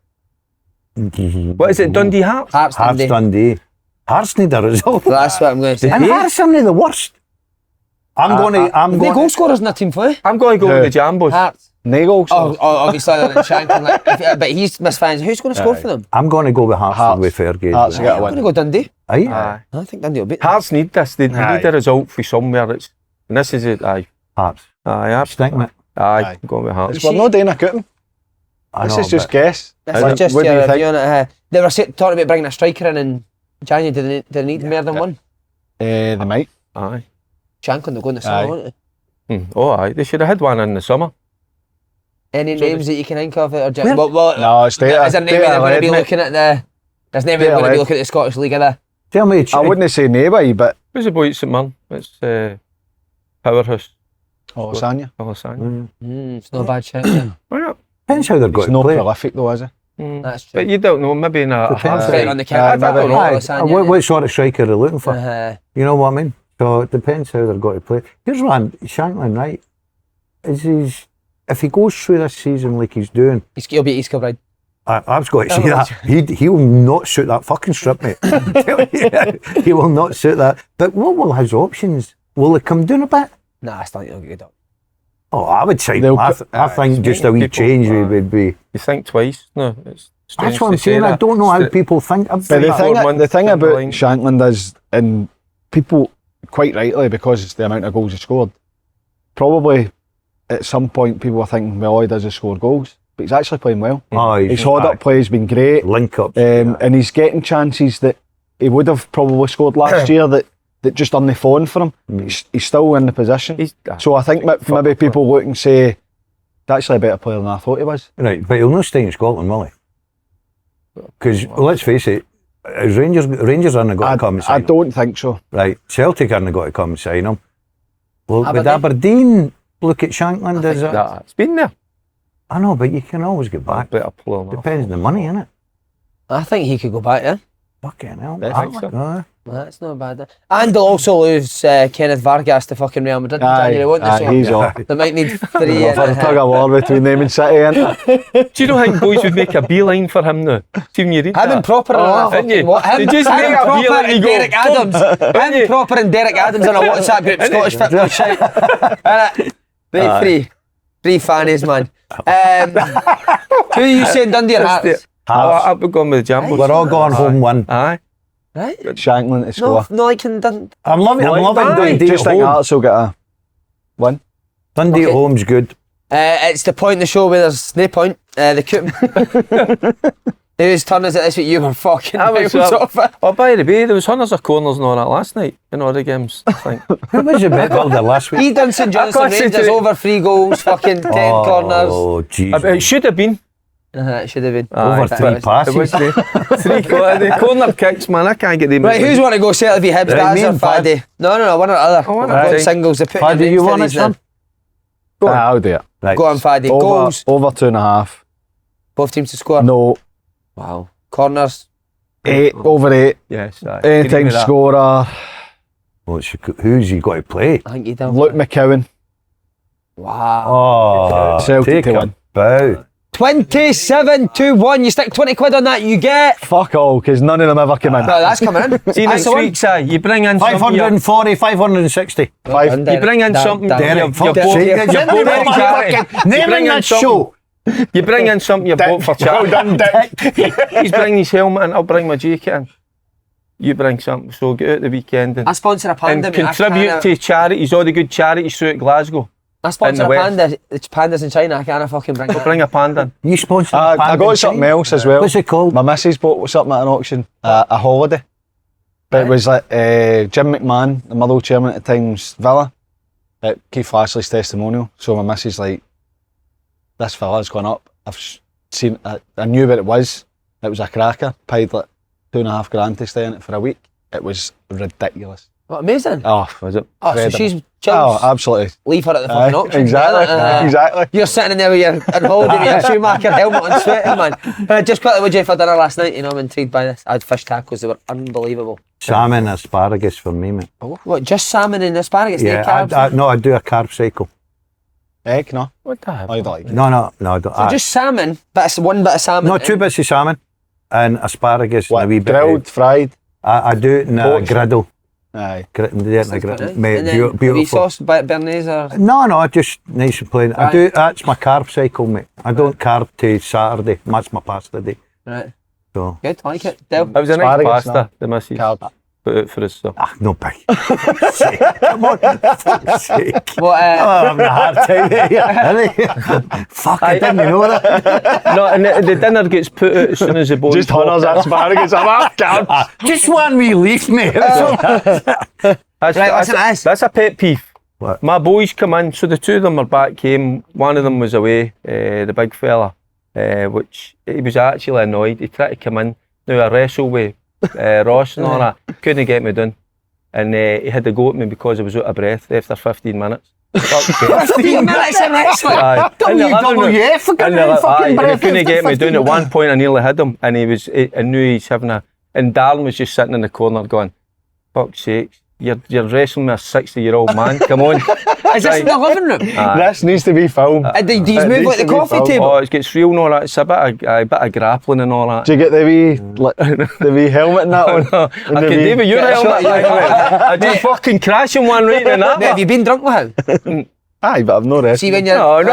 what is it? Dundee Hearts?
Hearts
Hearts
Dundee.
Dundee. Hearts need a result.
That's what I'm going to say.
And Hearts are not the worst. I'm going
The goal
to.
scorers in that team for you?
I'm going to go with the Jambos.
Hearts.
Nagels?
Oh, obviously they're in Shanklin. But he's misfires. Who's going to score for them?
I'm going to go with Hearts with fair gauge.
Hearts
I'm
get a
going to
win.
go Dundee.
Aye.
I think Dundee will beat them.
Hearts need this. They
Aye.
need a result for somewhere. And this is it. Aye.
Hearts.
Aye.
Stink, mate.
Aye. I'm going with Hearts.
We're not doing a cutting.
I
This
know,
is just
but
guess.
This is
What
just
do you
your
think?
review on it. They were talking about bringing a striker in January. Do they need more than one?
They might.
Aye.
Shanklin, they'll go in the summer,
Aye.
won't they?
Oh, aye. They should have had one in the summer.
Any names that you can think of? Or
Where-
No, it's data.
is there name they're going to be looking at the... There's name they're going to be
led.
looking at the Scottish League, are they?
tell me,
I wouldn't say nobody, but
Who's the boy at St Mirren? It's Powerhouse.
Sanya.
Alisanya.
It's not a bad shout. Yeah.
Why not?
depends how they're
He's
going to
not
play.
prolific though, is he?
That's true.
But you don't know. Maybe in a
Depends.
half
Straight on the
I
camera.
don't know.
Aye. What sort of striker are they looking for? You know what I mean? So it depends how they're going to play. Here's one, Shanklin, right? If he goes through this season like he's doing,
He'll beat East Kilbride.
I was going to say that. He will not suit that fucking strip, mate. I'm telling you, he will not suit that. But what will his options? Will they come down a bit?
Nah, I still think he'll get good up.
Oh, I would say,
They'll
I think just a wee
people,
change would be.
You think twice? No, it's strange
That's what
to
I'm
say
saying. I
that.
don't know how
It's
people think.
But the
Four
thing,
months
the thing
down the
about
line.
Shankland is, and people quite rightly, because it's the amount of goals he scored, probably at some point people were thinking, well, all he does is score goals, but he's actually playing well.
Oh,
His hold up play has been great,
link ups.
and he's getting chances that he would have probably scored last year that just on the phone for him. He's still in the position. So I think maybe people look and say, he's actually a better player than I thought he was.
Right, but he'll not stay in Scotland, will he? Because let's face it, Rangers aren't going to come and
I
sign him.
don't think so.
Right, Celtic aren't going to come and sign him. Well, would
Aberdeen?
Aberdeen look at Shankland as a...
It's been there.
I know, but you can always get back.
Better player.
Depends on the money, innit?
I think he could go back, yeah.
Fucking hell.
I think so.
Aye.
That's not bad. And they'll also lose Kenneth Vargas to fucking Real Madrid in January, won't they? So
he's off.
they might need 3
We've had a tug of war between them and City, innit?
Do you know how boys would make a beeline for him now? See when you read
Him
that?
and Proper
didn't you?
Him,
They just
him
make
and
a
Proper
beeline
and
and go,
Derek Adams. Him, Proper and Derek Adams in a WhatsApp group. Scottish football shite. Innit? Three fannies, man. Who are you saying, Dundee or Hearts?
I've been going with the Jambos.
We're all going home one.
Aye.
Right?
Shankland to score.
No, I can Dundee.
I'm loving Dundee
Just
at
think
home.
Hearts will get a win.
Dundee at
Okay.
home's good.
It's the point in the show where there's no point. The coop. Whose turn is it this week? You were fucking miles off it.
Oh, by the way, there was hundreds of corners and all that last night in all the games, I think.
Who was the bet builder last week?
He done St Johnstone
I've got to
Rangers
say-
over 3 goals, fucking 10 corners.
Oh, Jesus.
It should have been.
It should have been.
Over
Aye,
3
it was
passes.
three corner kicks, man. I can't get them.
Right, who's want to go Celtic v Hibs?
Right,
That's
me
or
and Fad.
Faddy? No, one or other.
Oh, one
We've
or
got
other.
singles. They put
Faddy,
your
you
names to
want
these
it, son?
now.
I'll do it.
Right.
Go on, Faddy. Goals.
Over 2.5.
Both teams to score.
No.
Wow. Corners.
8 over 8.
Yes, aye.
Anytime scorer.
Who's he got to play?
I think you done.
Luke McCowan.
Wow.
Oh,
Celtic
take
to
a
win.
bow.
27-1. You stick 20 quid on that, you get.
Fuck all, because none of them ever came in.
No, that's coming in.
See,
That's
next
the one.
week, you bring in something.
540, 560.
You bring in something.
Derek,
You're both charity.
Name that show.
You bring in something you bought for charity. He's bringing his helmet in, I'll bring my jacket in. You bring something, so get out the weekend
I sponsor a
and
panda. mate. I
contribute
can't-
to charities, all the good charities throughout Glasgow.
I
In
sponsor
the
a
West.
panda. It's pandas in China. I can't fucking bring it.
Bring a panda in.
You sponsor
I
Panda
got
in
something
China?
else as well.
What's it called?
My missus bought something at an auction, a holiday. But it was like Jim McMahon, the Motherwell chairman at the time's villa, at Keith Ashley's testimonial. So my missus like, this villa's gone up. I've seen, I knew what it was. It was a cracker. Paid like $2.5 grand to stay in it for a week. It was ridiculous.
What, amazing.
Oh, was it?
Oh, so
incredible.
she's
Oh,
chills.
absolutely.
Leave her at the fucking auction.
Exactly. Exactly.
You're sitting in there with your on holiday with your Schumacher helmet and sweating, man. Just quickly, what'd you have for dinner last night? You know, I'm intrigued by this. I had fish tacos. They were unbelievable.
Salmon, asparagus for me, mate.
What, just salmon and asparagus?
Yeah,
no carbs?
no, I do a carb cycle.
Egg, no.
What the hell?
Oh, you don't like it?
No, I don't.
So just salmon, one bit of salmon.
no, 2 bits of salmon and asparagus and a wee bit.
Grilled, fried.
I do it in a
Poached.
griddle.
Aye.
Do it in a griddle. Mate,
And then wee
beautiful.
sauce, béarnaise or...
No, just nice and plain. I
Right.
do. That's my carb cycle, mate. I don't carb to Saturday. That's my pasta day.
Right,
So,
good, I like it. Del.
It was a nice
Asparagus,
pasta, the missus
Carb.
put out for us. So.
no big. Fuck's sake. Come on, fuck's sake.
What,
I'm having a hard time here. Fuck, I didn't know that.
No, and the dinner gets put out as soon as the boys
Just Hunter's asparagus. I'm after.
Just one wee leaf, mate.
That's a pet peeve.
What?
My boys come in, so the two of them are back home. One of them was away, the big fella, which he was actually annoyed. He tried to come in. Now I wrestle with Ross and all that. Couldn't get me done. And he had to go at me because I was out of breath after 15 minutes.
15 minutes in wrestling.
Aye.
WWF for
And
getting fucking
he
breath
couldn't
after
get me
15
down. At one
minutes.
point I nearly had him, and I knew he's having a... And Darren was just sitting in the corner going, fuck's sake, you're wrestling with a 60-year-old man, come on.
Is this in the living room?
This needs to be filmed.
Do you
It
move
needs
like the
to be
coffee
filmed.
table?
Oh, it gets real and all that. It's a bit of grappling and all that.
Do you get the wee helmet and that one?
I can do with your helmet. I just fucking crashing one right in that.
Mate, have you been drunk with him?
Aye, but I've no rest.
See when you're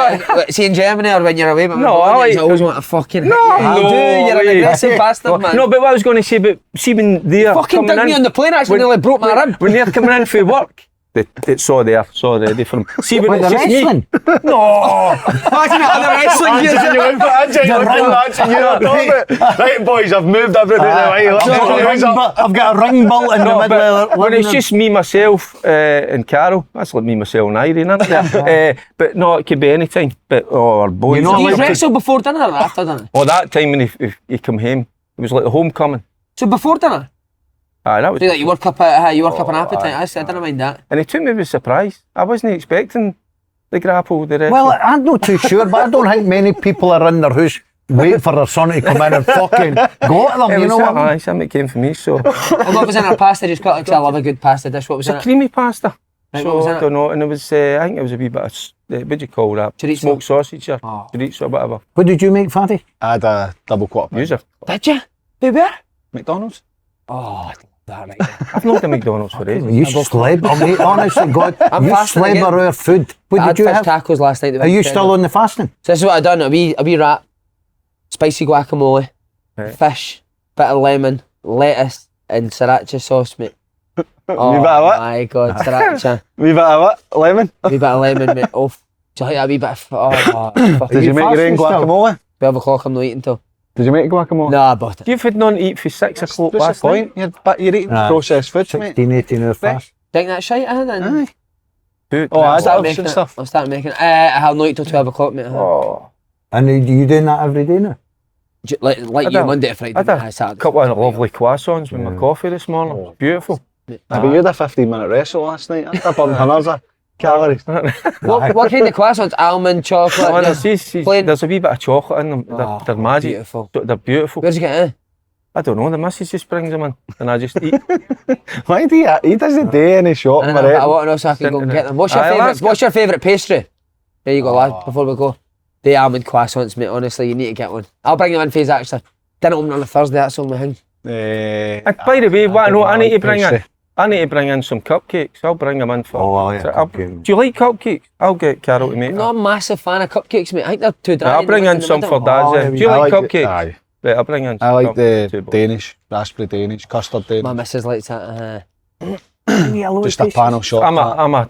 see in Germany or when you're away, but
No, I like-
I always want to fucking hit
No,
you.
no
You do, you're an
way.
aggressive bastard, man.
No, but what I was going to say, but see when they're
fucking
coming
dug me
in,
on the plane, actually nearly broke my rib.
when they're coming in for work, they saw ready for them. See when
Wait,
it's
the
just me.
wrestling?
No,
Imagine it on the wrestling gears.
Right, boys, I've moved everything away.
I've got a ring bolt in the
No,
middle of
but when it's just me, myself, and Carol, that's like me, myself, and Irene, isn't it? But no, it could be any time. But our boys,
You know,
Do you
like-
wrestle before dinner or after dinner?
oh, that time when he come home, it was like the homecoming.
So before dinner?
Aye, that was.
Do you, like, you work up an appetite. I said, I didn't mind that.
And he took me with surprise. I wasn't expecting the grapple, the rest.
Well, I'm not too sure, but I don't think many people are in their house waiting for their son to come in and fucking go at them, you know what I mean?
Aye, something came for me, so.
And what was in our pasta? Just got because I love a good pasta dish. What was
It's
in
a
it?
creamy pasta.
Right, what
So
was in
I
it?
don't know, and it was, I think it was a wee bit of, what do you call that?
Chorizo.
Smoked sausage or
Oh.
chorizo or whatever.
What did you make, Fatty?
I had a double quarter pounder.
User.
Did you? Wait, where?
McDonald's.
Oh, I love that right there.
I've not done McDonald's for ages.
You slab, mate, honestly, God,
I'm
you
fasting
slab
again.
our food. What
I had
did you
fish
have?
tacos last night.
Are you still on the fasting?
So this is what I done. A wee wrap, spicy guacamole,
Right.
fish, bit of lemon, lettuce, and sriracha sauce, mate. Oh
Wee bit of what?
my god, sriracha.
Wee bit of what? Lemon?
Wee bit of lemon, mate. Oh, do you like a wee bit of... Oh,
Did you make your own
fasting still?
guacamole?
12 o'clock, I'm not eating till...
Did you make guacamole?
No, I bought it.
You've had none to eat for 6 o'clock
What's
last
the
night.
point? You're eating
Nah.
processed foods, mate.
16, 18 hour fast.
Think that shite, I had
Aye.
Food.
Oh, I
I'll
had
start
that
making
and
it.
stuff.
I'll start making it. I'll not eat till 12 o'clock, mate.
Oh,
And are you doing that every day now?
Like
I
you,
did.
Monday to Friday.
I
mate.
did
Saturday.
a couple of lovely croissants with my coffee this morning. It was beautiful.
But you had a 15-minute wrestle last night. I burned hundreds of calories.
What kind of croissants? Almond, chocolate?
Oh,
yeah. Plain.
there's a wee bit of chocolate in them.
Oh,
They're magic.
beautiful.
They're beautiful.
Where'd you get it?
I don't know, the missus just brings them in and I just eat.
Why do you? He doesn't do any shop,
I know, but I want to know so I can go and get them. What's your
Aye,
favourite?
let's
What's your favourite pastry? There you go, lad. Before we go, the almond croissants, mate. Honestly, you need to get one. I'll bring them in for you actually. Didn't open on a Thursday. That's all my thing.
By the way, what I know, I need to bring in some cupcakes. I'll bring them in for.
Oh, yeah,
So
cupcake.
do you like cupcakes? I'll get Carol to make
I'm
them.
not a massive fan of cupcakes, mate. I think they're too dry.
I'll bring in some for Dad's.
Oh,
Do you
I
like
like the-
cupcakes?
aye.
Right, I'll bring in
I like the
two bottles.
Danish, raspberry Danish, custard
My
Danish.
missus likes that.
Just a panel shot.
I'm a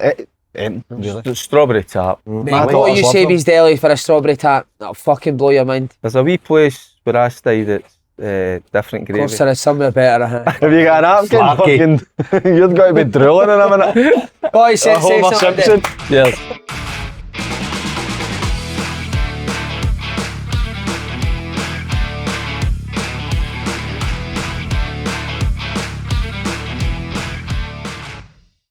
Really.
The strawberry tart.
Mate, what you say these deli for a strawberry tart? That'll fucking blow your mind.
There's a wee place where I stay that's different
Of
gravy.
course, there is somewhere better. Huh?
Have you got a napkin? Fucking, you've got to be drooling in a minute.
Boys, say
Homer
something.
Simpson.
Cheers.